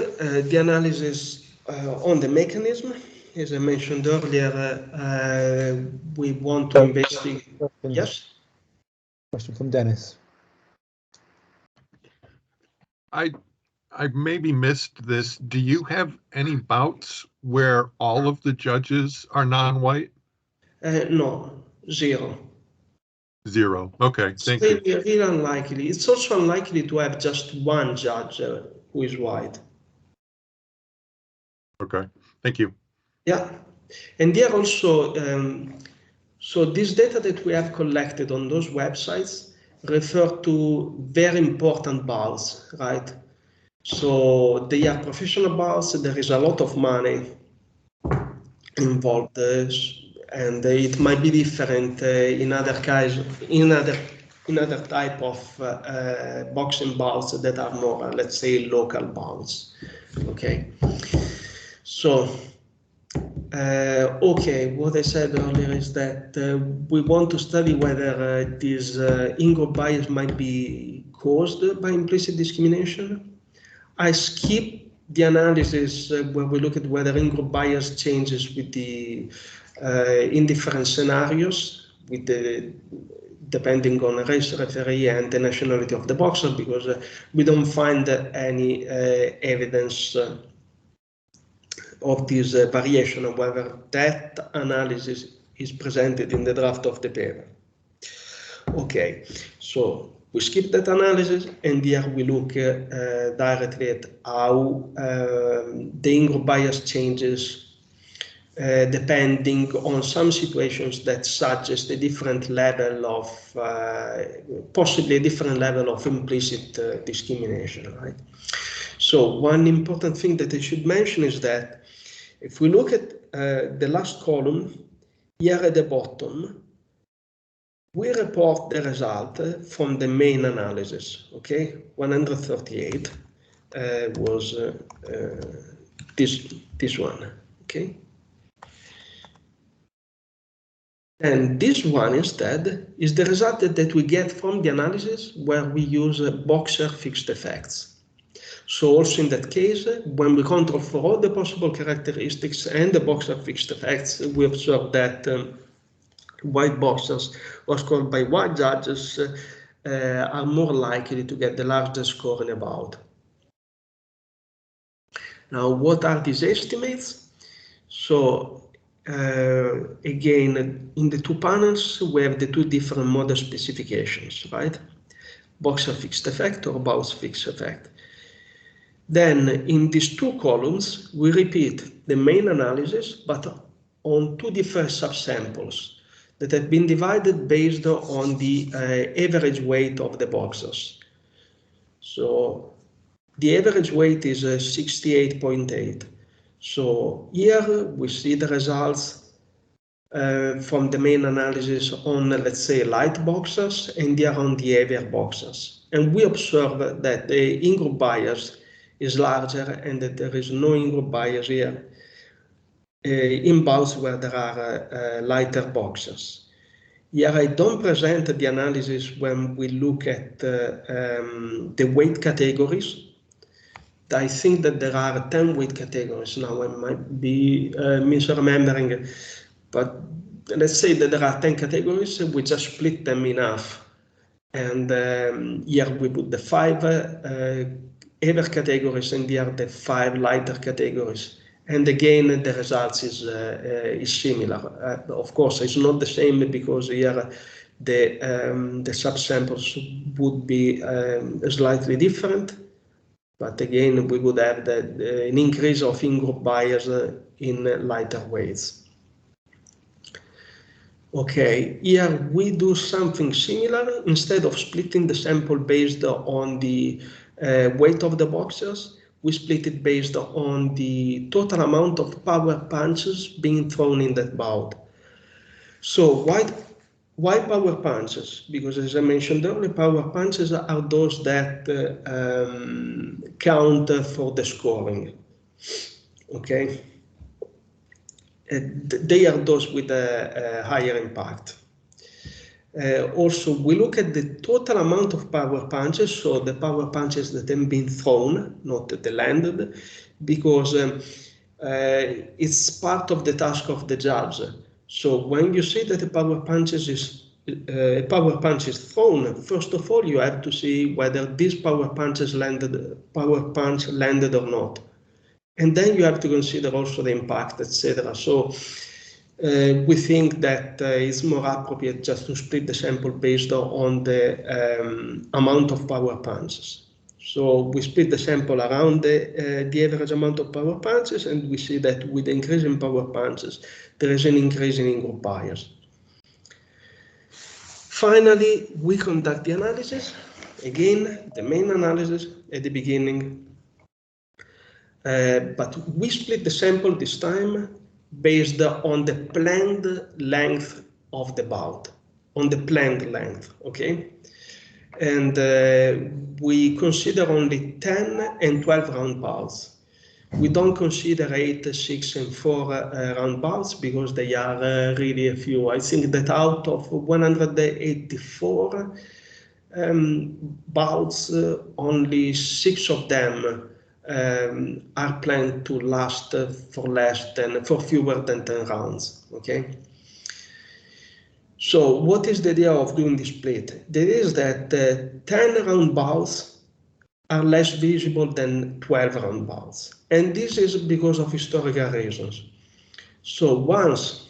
the analysis on the mechanism. As I mentioned earlier, we want to investigate. Yes? Question from Dennis. I maybe missed this. Do you have any bouts where all of the judges are non-white? No, 0. 0. Okay, thank you. It's really unlikely. It's also unlikely to have just 1 judge who is white. Okay, thank you. Yeah, and here also, so this data that we have collected on those websites refer to very important bouts, right? So they are professional bouts. There is a lot of money involved, and it might be different in other cases, in other type of boxing bouts that are more, let's say, local bouts. Okay, so. Okay, what I said earlier is that we want to study whether this Ingrown bias might be caused by implicit discrimination. I skip the analysis where we look at whether Ingrown bias changes with the in different scenarios, with the depending on race, referee, and the nationality of the boxer, because we don't find any evidence of this variation, of whether that analysis is presented in the draft of the paper. Okay, so we skip that analysis, and here we look directly at how the Ingrown bias changes depending on some situations that suggest a different level of, possibly a different level of implicit discrimination, right? So one important thing that I should mention is that if we look at the last column, here at the bottom, we report the result from the main analysis, okay? 138 was this one, okay? And this one instead is the result that we get from the analysis where we use boxer fixed effects. So also in that case, when we control for all the possible characteristics and the boxer fixed effects, we observe that white boxers who are scored by white judges are more likely to get the largest score in a bout. Now, what are these estimates? So again, in the 2 panels, we have the 2 different model specifications, right? Boxer fixed effect or bouts fixed effect. Then in these 2 columns, we repeat the main analysis, but on 2 different subsamples. that have been divided based on the average weight of the boxers. So the average weight is 68.8. So here we see the results from the main analysis on, let's say, light boxers and here on the heavier boxers. And we observe that the in-group bias is larger and that there is no in-group bias here in bouts where there are lighter boxers. Here I don't present the analysis when we look at the weight categories. I think that there are 10 weight categories now. I might be misremembering, but let's say that there are 10 categories. We just split them in half. And here we put the 5 heavier categories and here the 5 lighter categories. And again, the results is similar. Of course, it's not the same because here the subsamples would be slightly different. But again, we would have an increase of in-group bias in lighter weights. Okay, here we do something similar. Instead of splitting the sample based on the weight of the boxers, we split it based on the total amount of power punches being thrown in that bout. So why power punches? Because as I mentioned earlier, power punches are those that count for the scoring. Okay, they are those with a higher impact. Also, we look at the total amount of power punches, so the power punches that have been thrown, not that they landed, because it's part of the task of the judge. So when you see that a power punch is thrown, first of all, you have to see whether this power punch landed or not. And then you have to consider also the impact, etc. So we think that it's more appropriate just to split the sample based on the amount of power punches. So we split the sample around the average amount of power punches, and we see that with the increase in power punches, there is an increase in in-group bias. Finally, we conduct the analysis. Again, the main analysis at the beginning. But we split the sample this time based on the planned length of the bout, on the planned length, okay? And we consider only 10 and 12 round bouts. We don't consider 8, 6, and 4 round bouts because they are really a few. I think that out of 184 bouts, only 6 of them are planned to last for fewer than 10 rounds, okay? So what is the idea of doing this split? The idea is that 10 round bouts are less visible than 12 round bouts. And this is because of historical reasons. So once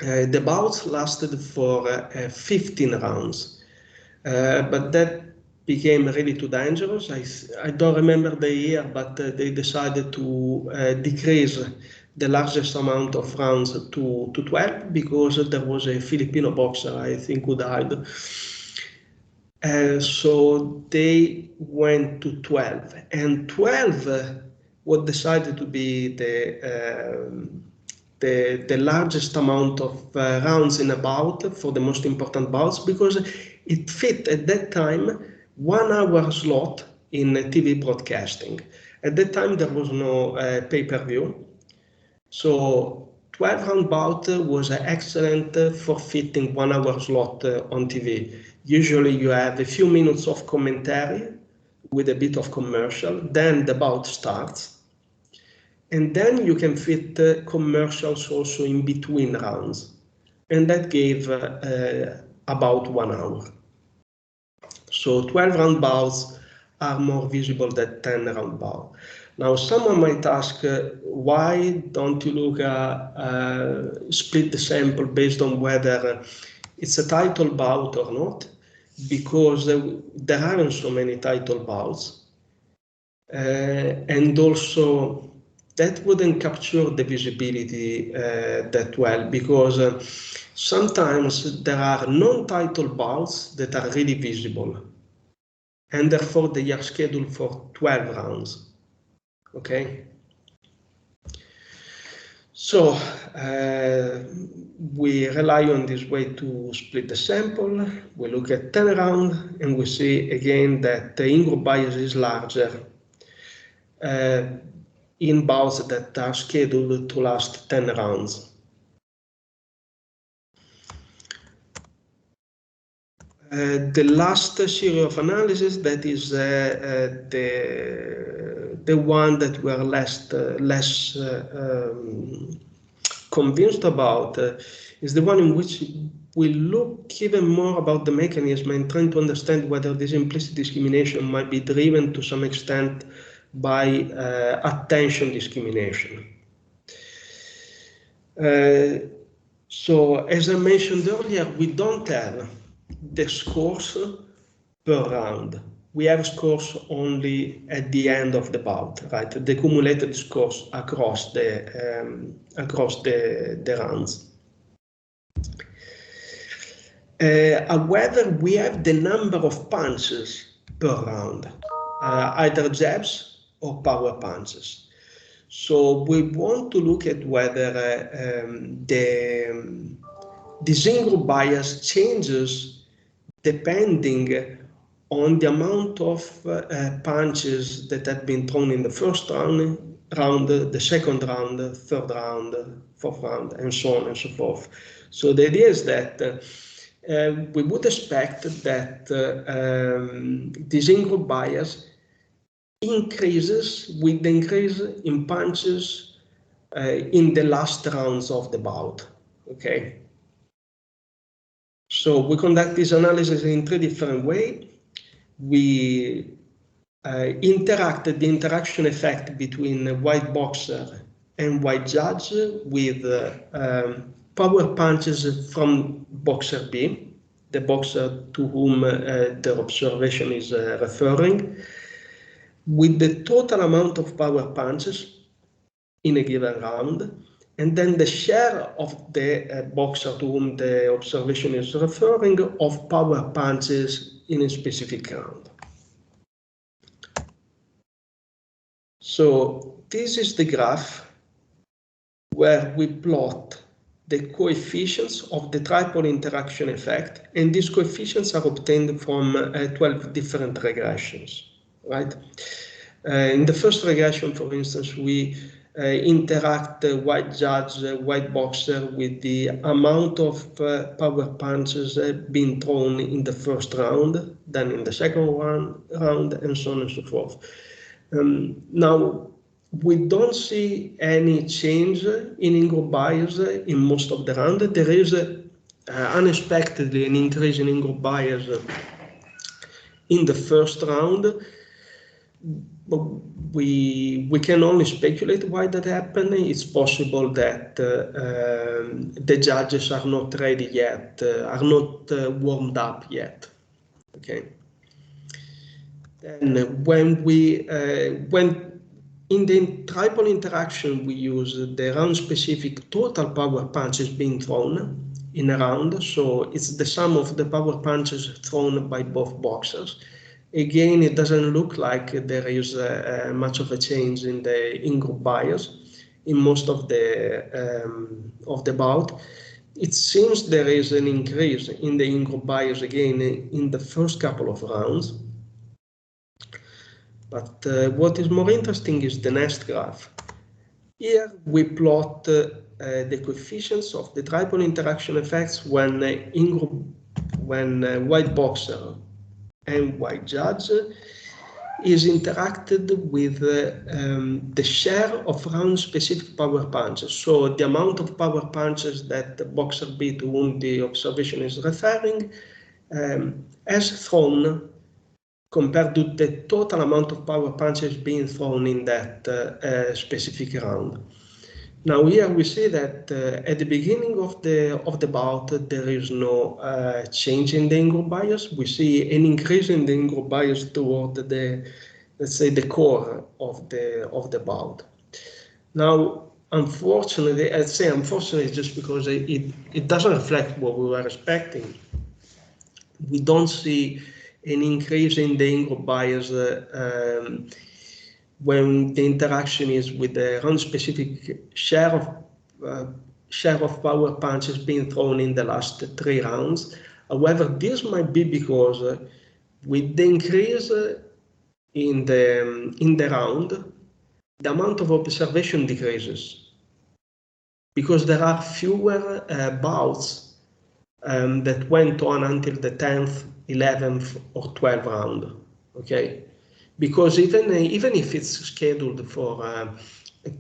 the bouts lasted for 15 rounds, but that became really too dangerous. I don't remember the year, but they decided to decrease the largest amount of rounds to 12 because there was a Filipino boxer, I think, who died. So they went to 12, and 12 was decided to be the largest amount of rounds in a bout for the most important bouts because it fit at that time 1 hour slot in TV broadcasting. At that time, there was no pay-per-view. So 12 round bout was excellent for fitting 1 hour slot on TV. Usually you have a few minutes of commentary with a bit of commercial, then the bout starts. And then you can fit commercials also in between rounds. And that gave about 1 hour. So 12 round bouts are more visible than 10 round bout. Now, someone might ask, why don't you look split the sample based on whether it's a title bout or not? Because there aren't so many title bouts. And also, that wouldn't capture the visibility that well, because sometimes there are non-title bouts that are really visible, and therefore they are scheduled for 12 rounds. Okay. So we rely on this way to split the sample. We look at 10 rounds, and we see again that the in-group bias is larger in bouts that are scheduled to last 10 rounds. The last series of analysis, that is the one that we are less convinced about, is the one in which we look even more about the mechanism and trying to understand whether this implicit discrimination might be driven to some extent by attention discrimination. So as I mentioned earlier, we don't have the scores per round. We have scores only at the end of the bout, right? The cumulated scores across the rounds. However, we have the number of punches per round, either jabs or power punches. So we want to look at whether this in-group bias changes depending on the amount of punches that have been thrown in the first round, the second round, third round, fourth round, and so on and so forth. So the idea is that we would expect that this in-group bias increases with the increase in punches in the last rounds of the bout. Okay. So we conduct this analysis in 3 different ways. We interact the interaction effect between white boxer and white judge with power punches from boxer B, the boxer to whom the observation is referring, with the total amount of power punches in a given round, and then the share of the boxer to whom the observation is referring of power punches in a specific round. So this is the graph where we plot the coefficients of the triple interaction effect, and these coefficients are obtained from 12 different regressions, right? In the first regression, for instance, we interact the white judge, white boxer with the amount of power punches being thrown in the first round, then in the second round, and so on and so forth. Now, we don't see any change in in-group bias in most of the round. There is unexpectedly an increase in in-group bias in the first round. But we can only speculate why that happened. It's possible that the judges are not ready yet, are not warmed up yet. Okay. And when in the triple interaction, we use the round-specific total power punches being thrown in a round. So it's the sum of the power punches thrown by both boxers. Again, it doesn't look like there is much of a change in the in-group bias in most of the bout. It seems there is an increase in the in-group bias again in the first couple of rounds. But what is more interesting is the next graph. Here we plot the coefficients of the triple interaction effects when white boxer and white judge is interacted with the share of round-specific power punches. So the amount of power punches that the boxer B to whom the observation is referring has thrown compared to the total amount of power punches being thrown in that specific round. Now here we see that at the beginning of the bout there is no change in the in-group bias. We see an increase in the in-group bias toward the, let's say, the core of the bout. Now, unfortunately, I'd say unfortunately just because it doesn't reflect what we were expecting. We don't see an increase in the Ingrown bias when the interaction is with the round-specific share of power punches being thrown in the last 3 rounds. However, this might be because with the increase in the round, the amount of observation decreases because there are fewer bouts that went on until the 10th, 11th, or 12th round. Okay, because even if it's scheduled for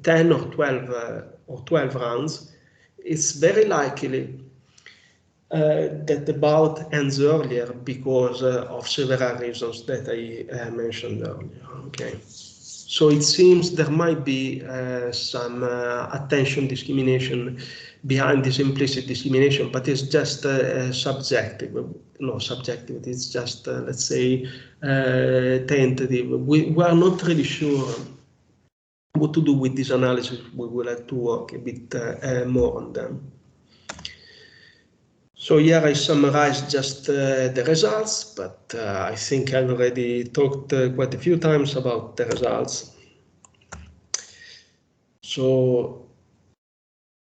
10 or 12 rounds, it's very likely that the bout ends earlier because of several reasons that I mentioned earlier. Okay, so it seems there might be some attention discrimination behind this implicit discrimination, but it's just subjective. No, subjective. It's just let's say tentative. We are not really sure what to do with this analysis. We will have to work a bit more on them. So here I summarized just the results, but I think I've already talked quite a few times about the results. So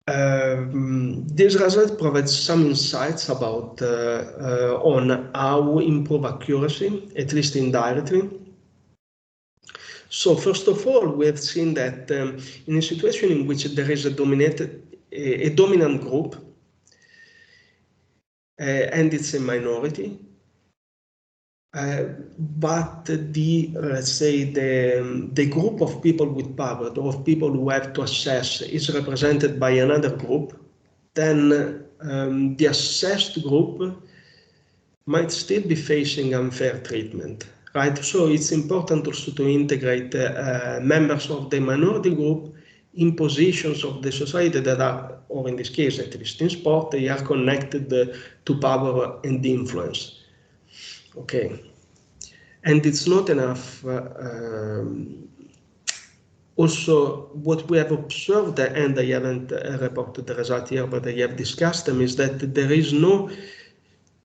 this result provides some insights about on how improve accuracy, at least indirectly. So first of all, we have seen that in a situation in which there is a dominant group, and it's a minority, but let's say the group of people with power, or of people who have to assess, is represented by another group, then the assessed group might still be facing unfair treatment, right? So it's important also to integrate members of the minority group in positions of the society that are, or in this case, at least in sport, they are connected to power and influence. Okay, and it's not enough. Also, what we have observed, and I haven't reported the result here, but I have discussed them, is that there is no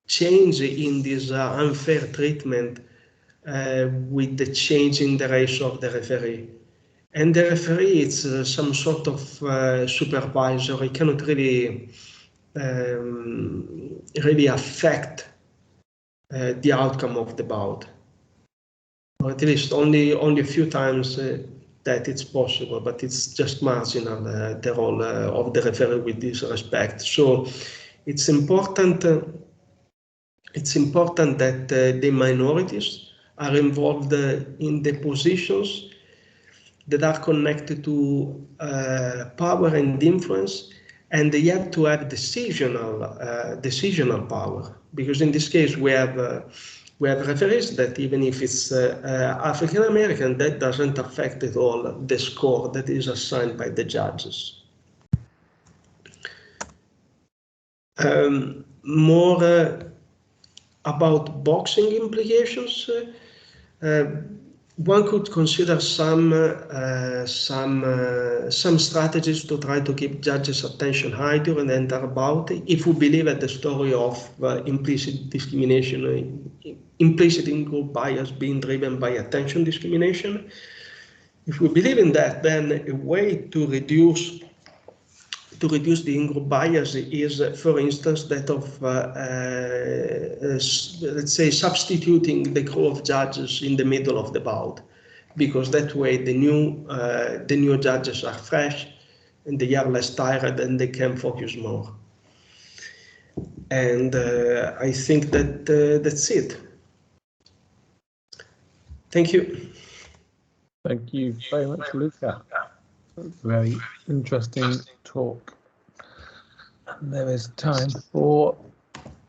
change in this unfair treatment with the change in the ratio of the referee. And the referee is some sort of supervisor. He cannot really affect the outcome of the bout, or at least only a few times that it's possible, but it's just marginal, the role of the referee with this respect. So it's important that the minorities are involved in the positions that are connected to power and influence, and they have to have decisional power, because in this case we have referees that even if it's African American, that doesn't affect at all the score that is assigned by the judges. More about boxing implications. One could consider some strategies to try to keep judges' attention high during the entire bout, if we believe that the story of implicit discrimination, implicit Ingrown bias being driven by attention discrimination. If we believe in that, then a way to reduce the Ingrown bias is, for instance, that of, let's say, substituting the crew of judges in the middle of the bout, because that way the new judges are fresh and they are less tired and they can focus more. And I think that that's it. Thank you. Thank you very much, Luca. Very interesting talk. And there is time for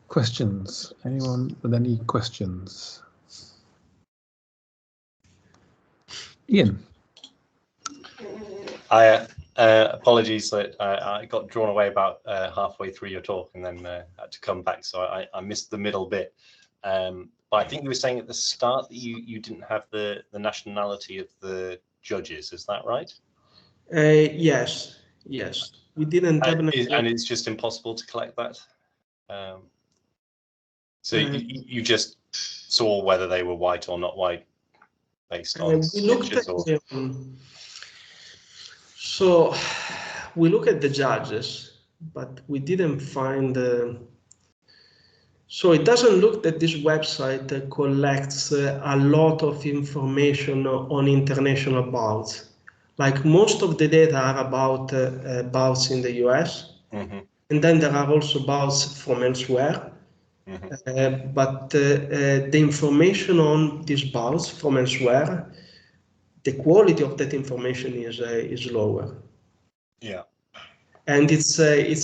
questions. Anyone with any questions? Ian. Apologies that I got drawn away about halfway through your talk and then had to come back, so I missed the middle bit. But I think you were saying at the start that you didn't have the nationality of the judges. Is that right? Yes, yes. We didn't have and it's just impossible to collect that. So you just saw whether they were white or not white based on we looked pictures, at so we look at the judges, but we didn't find. So it doesn't look that this website collects a lot of information on international bouts. Like most of the data are about bouts in the US, and then there are also bouts from elsewhere. But the information on these bouts from elsewhere, the quality of that information is lower. Yeah. And it's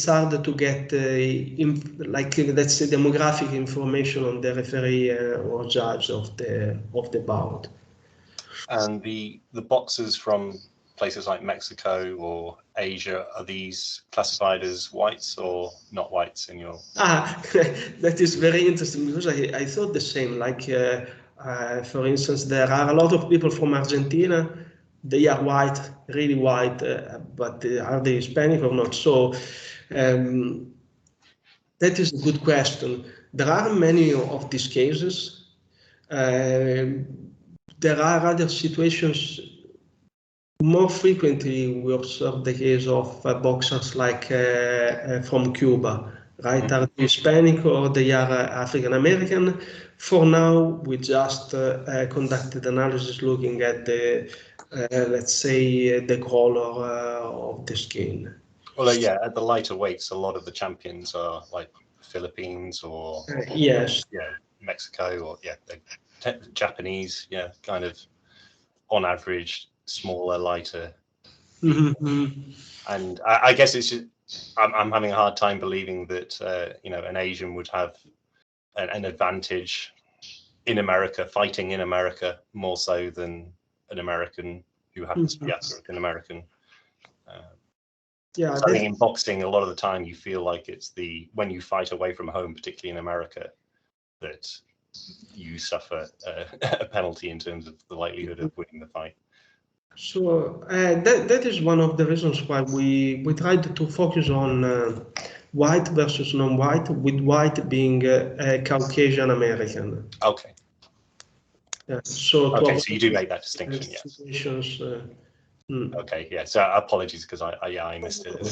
hard to get like let's say demographic information on the referee or judge of the bout. And the boxers from places like Mexico or Asia, are these classified as whites or not whites in your? That is very interesting, because I thought the same. Like for instance, there are a lot of people from Argentina. They are white, really white, but are they Hispanic or not? So that is a good question. There are many of these cases. There are other situations. More frequently, we observe the case of boxers like from Cuba, right? Are they Hispanic or they are African American? For now, we just conducted analysis looking at the, let's say, the color of the skin. Well, yeah, at the lighter weights, a lot of the champions are like Philippines or yes, Mexico or Japanese, kind of on average smaller, lighter. And I guess it's just I'm having a hard time believing that an Asian would have an advantage in America, fighting in America more so than an American who happens to be African American. So I think in boxing, a lot of the time you feel like it's when you fight away from home, particularly in America, that you suffer a penalty in terms of the likelihood of winning the fight. So that is one of the reasons why we tried to focus on white versus non-white, with white being Caucasian American. Okay. Yeah. So you do make that distinction, yes. Okay, yeah. So apologies because I missed it.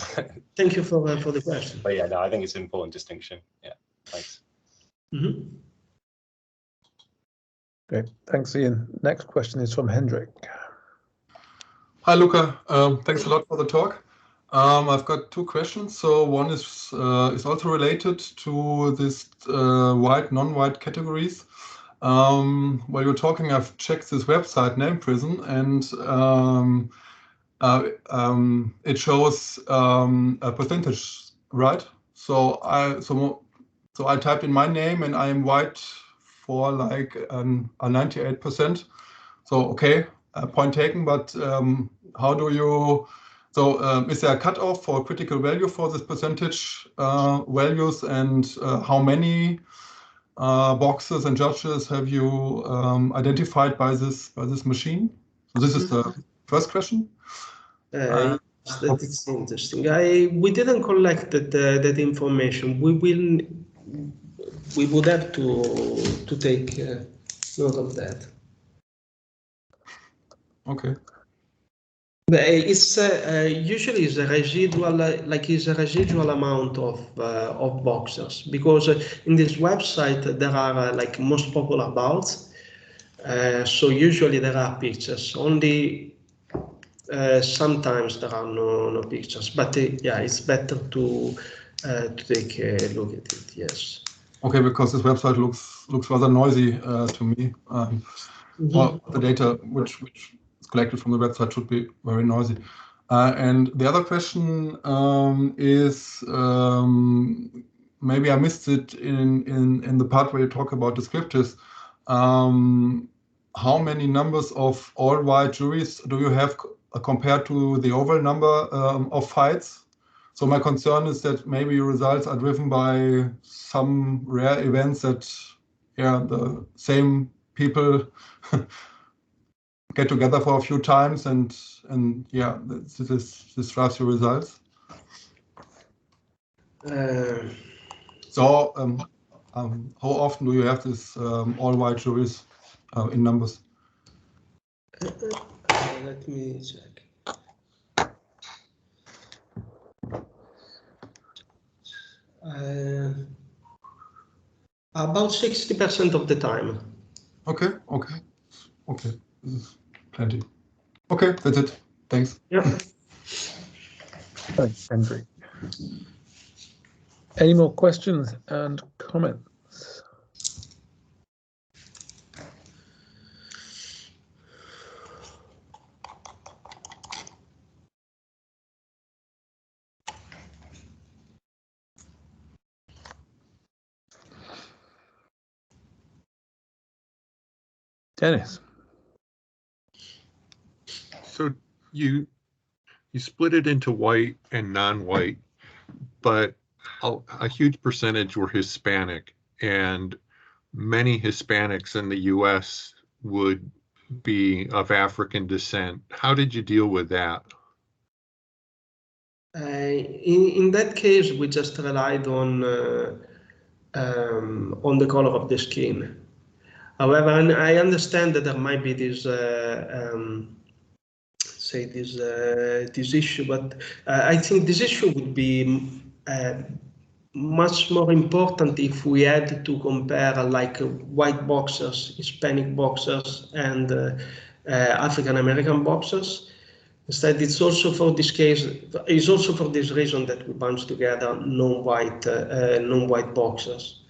Thank you for the question. But yeah, no, I think it's an important distinction. Yeah, thanks. Okay, thanks, Ian. Next question is from Hendrik. Hi, Luca. Thanks a lot for the talk. I've got two questions. So one is also related to this white, non-white categories. While you're talking, I've checked this website, Name Prison, and it shows a percentage, right? So I typed in my name and I am white for like a 98%. So okay, point taken. But how do you? So is there a cutoff for critical value for this percentage values, and how many boxes and judges have you identified by this machine? So this is the first question. That is interesting. We didn't collect that information. We would have to take note of that. Okay. It's usually is a residual, a residual amount of boxers, because in this website there are like most popular bouts. So usually there are pictures. Only sometimes there are no pictures. But yeah, it's better to take a look at it. Yes. Okay, because this website looks rather noisy to me. Well, the data which is collected from the website should be very noisy. And the other question is maybe I missed it in the part where you talk about descriptors. How many numbers of all white juries do you have compared to the overall number of fights? So my concern is that maybe your results are driven by some rare events that, the same people get together for a few times, and yeah, this drives your results. So how often do you have this all-white juries in numbers? Let me check. About 60% of the time. Okay. This is plenty. Okay, that's it. Thanks. Yeah. Thanks, Henry. Any more questions and comments? Dennis. So you split it into white and non-white, but a huge percentage were Hispanic, and many Hispanics in the US would be of African descent. How did you deal with that? In that case, we just relied on the color of the skin. However, I understand that there might be this this issue, but I think this issue would be much more important if we had to compare like white boxers, Hispanic boxers, and African American boxers. Instead, it's also for this case. It's also for this reason that we bunch together non-white boxers.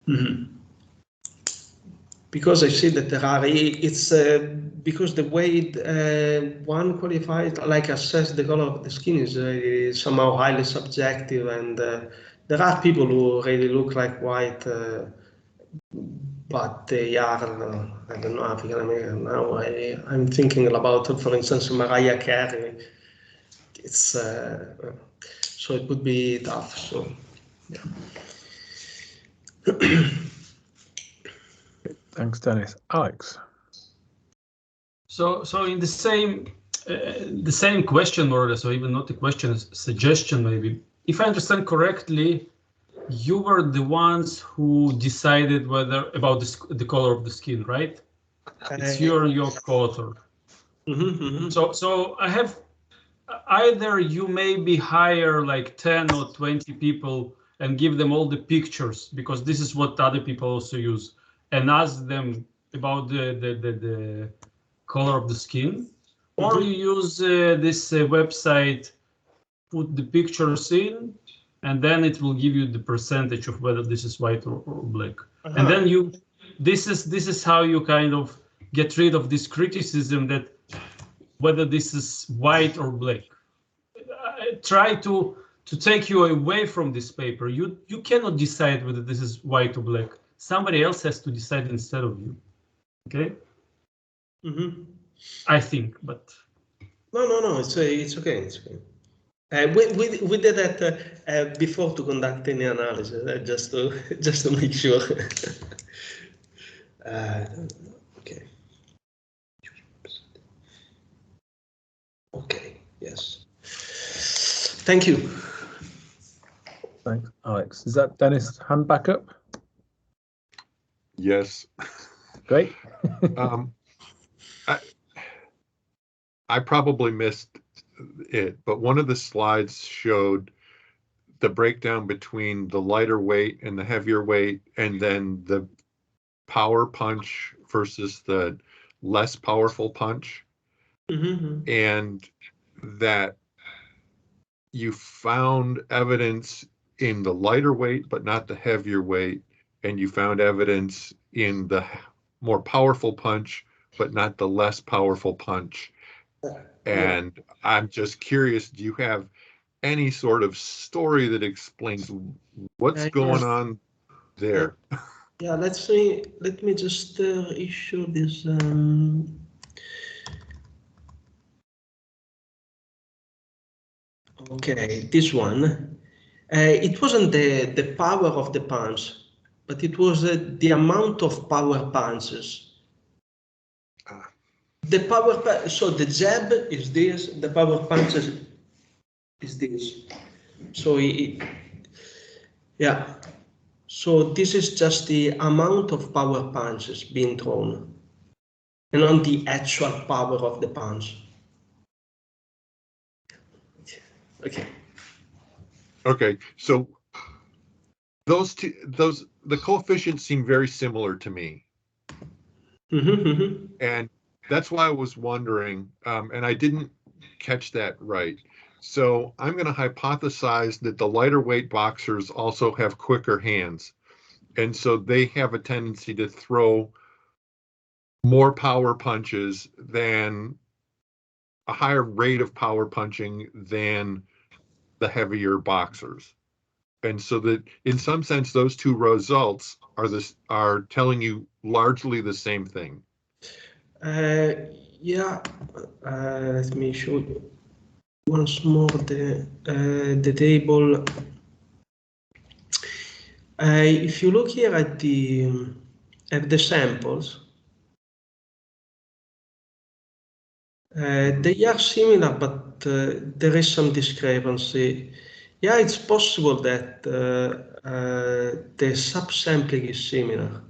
Mm-hmm. Because I see that there are, it's because the way one qualifies, like assess the color of the skin is somehow highly subjective, and there are people who really look like white, but they are, I don't know, African American. Now I'm thinking about, for instance, Mariah Carey. It's so it would be tough. So yeah. Thanks, Dennis. Alex. So in the same question, more or less, or even not a question, a suggestion maybe. If I understand correctly, you were the ones who decided about the color of the skin, right? It's your co-author. So I have either you maybe hire like 10 or 20 people and give them all the pictures, because this is what other people also use, and ask them about the color of the skin, or you use this website, put the pictures in, and then it will give you the percentage of whether this is white or black. And then this is how you kind of get rid of this criticism that whether this is white or black. Try to take you away from this paper. You cannot decide whether this is white or black. Somebody else has to decide instead of you. Okay. I think, but no, it's okay. It's okay. We did that before to conduct any analysis, just to make sure. Okay. Okay. Yes. Thank you. Thanks, Alex. Is that Dennis' hand back up? Yes. Great. I probably missed it, but one of the slides showed the breakdown between the lighter weight and the heavier weight, and then the power punch versus the less powerful punch. And that you found evidence in the lighter weight, but not the heavier weight, and you found evidence in the more powerful punch, but not the less powerful punch. And I'm just curious, do you have any sort of story that explains what's going on there? Yeah, let me just issue this. Okay, this one. It wasn't the power of the punch, but it was the amount of power punches. The power, so the jab is this, the power punch is this. So yeah, so this is just the amount of power punches being thrown, and not the actual power of the punch. Okay. Okay, so the coefficients seem very similar to me. And that's why I was wondering, and I didn't catch that right. So I'm going to hypothesize that the lighter weight boxers also have quicker hands. And so they have a tendency to throw more power punches than a higher rate of power punching than the heavier boxers. And so that in some sense, those two results are telling you largely the same thing. Yeah, let me show you once more the table. If you look here at the samples, they are similar, but there is some discrepancy. Yeah, it's possible that the subsampling is similar.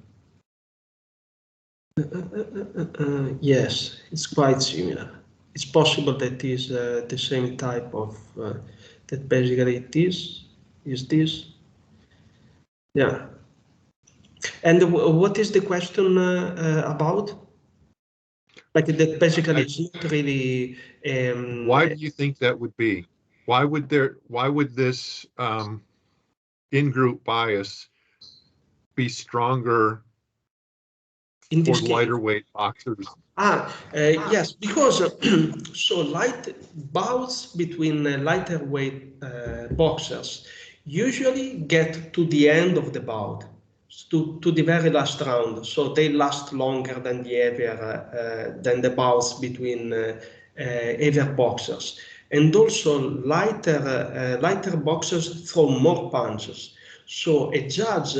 Yes, it's quite similar. It's possible that is the same type of, that basically it is this. Yeah. And what is the question about? Like that basically it's not really. Why do you think that would be? Why would this in-group bias be stronger in for this case? lighter weight boxers? Yes, because so bouts between lighter weight boxers usually get to the end of the bout, to the very last round. So they last longer than the bouts between heavier boxers. And also lighter boxers throw more punches. So a judge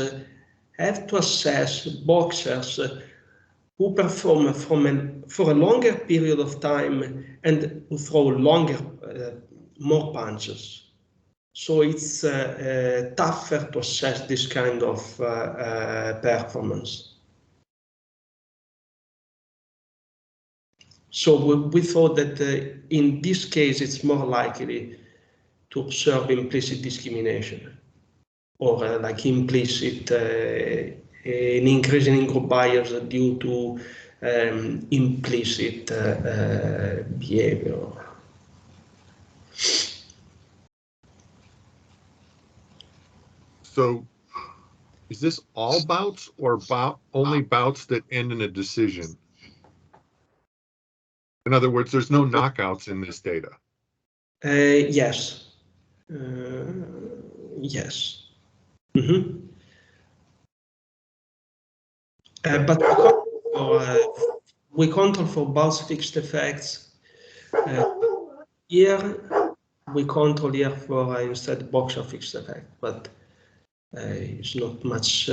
have to assess boxers who perform for a longer period of time and who throw more punches. So it's tougher to assess this kind of performance. So we thought that in this case, it's more likely to observe implicit discrimination or like implicit an increase in in-group bias due to implicit behavior. So is this all bouts or only bouts that end in a decision? In other words, there's no knockouts in this data. Yes. Yes. Mm-hmm. But we control for bouts fixed effects. Here we control here for instead boxer fixed effect, but it's not much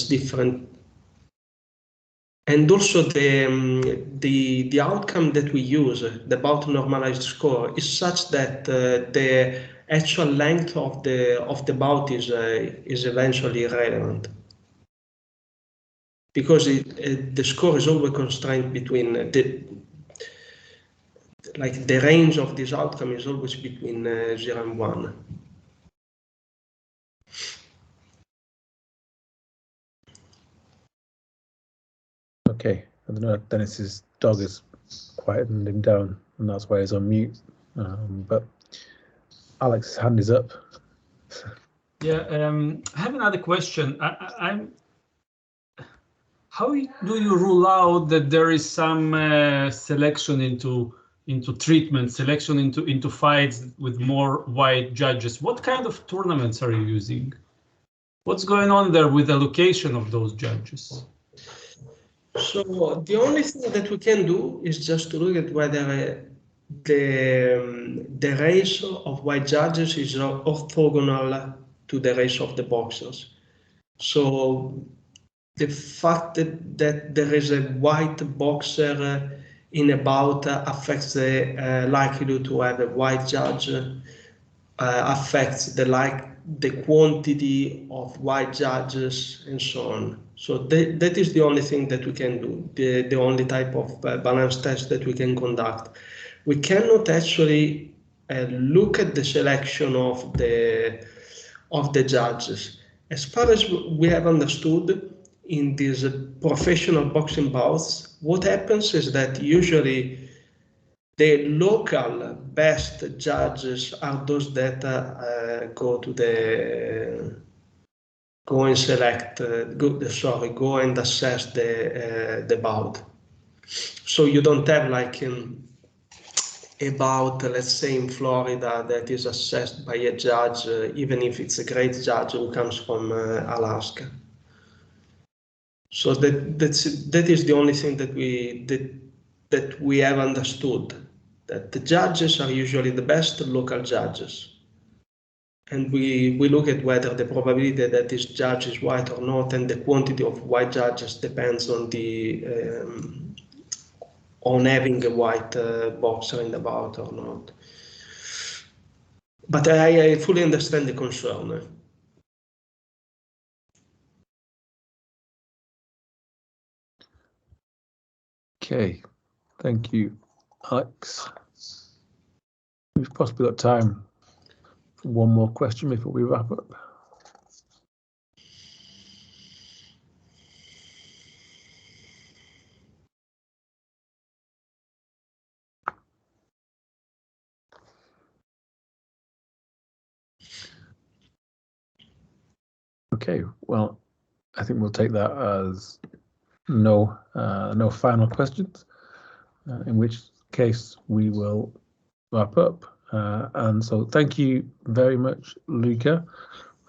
different. And also the outcome that we use, the bout normalized score, is such that the actual length of the bout is eventually irrelevant, because the score is always constrained between the range of this outcome is always between 0 and 1. Okay, I don't know, Dennis's dog has quietened him down, and that's why he's on mute. But Alex's hand is up. Yeah, I have another question. How do you rule out that there is some selection into treatment, selection into fights with more white judges? What kind of tournaments are you using? What's going on there with the allocation of those judges? So the only thing that we can do is just to look at whether the ratio of white judges is orthogonal to the ratio of the boxers. So the fact that there is a white boxer in a bout affects the likelihood to have a white judge, affects the quantity of white judges, and so on. So that is the only thing that we can do, the only type of balance test that we can conduct. We cannot actually look at the selection of the judges. As far as we have understood in these professional boxing bouts, what happens is that usually the local best judges are those that go and assess the bout. So you don't have like a bout, let's say in Florida, that is assessed by a judge, even if it's a great judge who comes from Alaska. So that is the only thing that we have understood, that the judges are usually the best local judges. And we look at whether the probability that this judge is white or not, and the quantity of white judges depends on on having a white boxer in the bout or not. But I fully understand the concern. Okay, thank you, Alex. We've possibly got time for one more question before we wrap up. Okay, well, I think we'll take that as no final questions, in which case we will wrap up. And so thank you very much, Luca,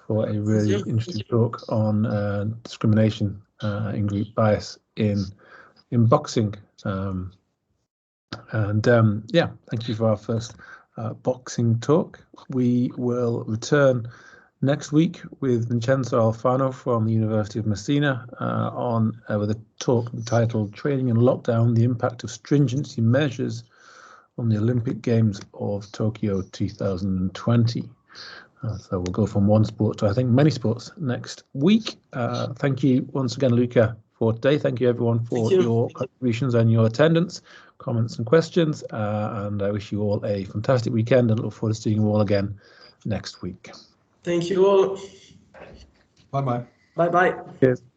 for a really interesting talk on discrimination in group bias in boxing. Yeah, thank you for our first boxing talk. We will return next week with Vincenzo Alfano from the University of Messina with a talk entitled Training in Lockdown, the Impact of Stringency Measures on the Olympic Games of Tokyo 2020. So we'll go from one sport to, I think, many sports next week. Thank you once again, Luca, for today. Thank you, everyone, for your contributions and your attendance, comments and questions. And I wish you all a fantastic weekend and look forward to seeing you all again next week. Thank you all. Bye-bye. Bye-bye. Cheers.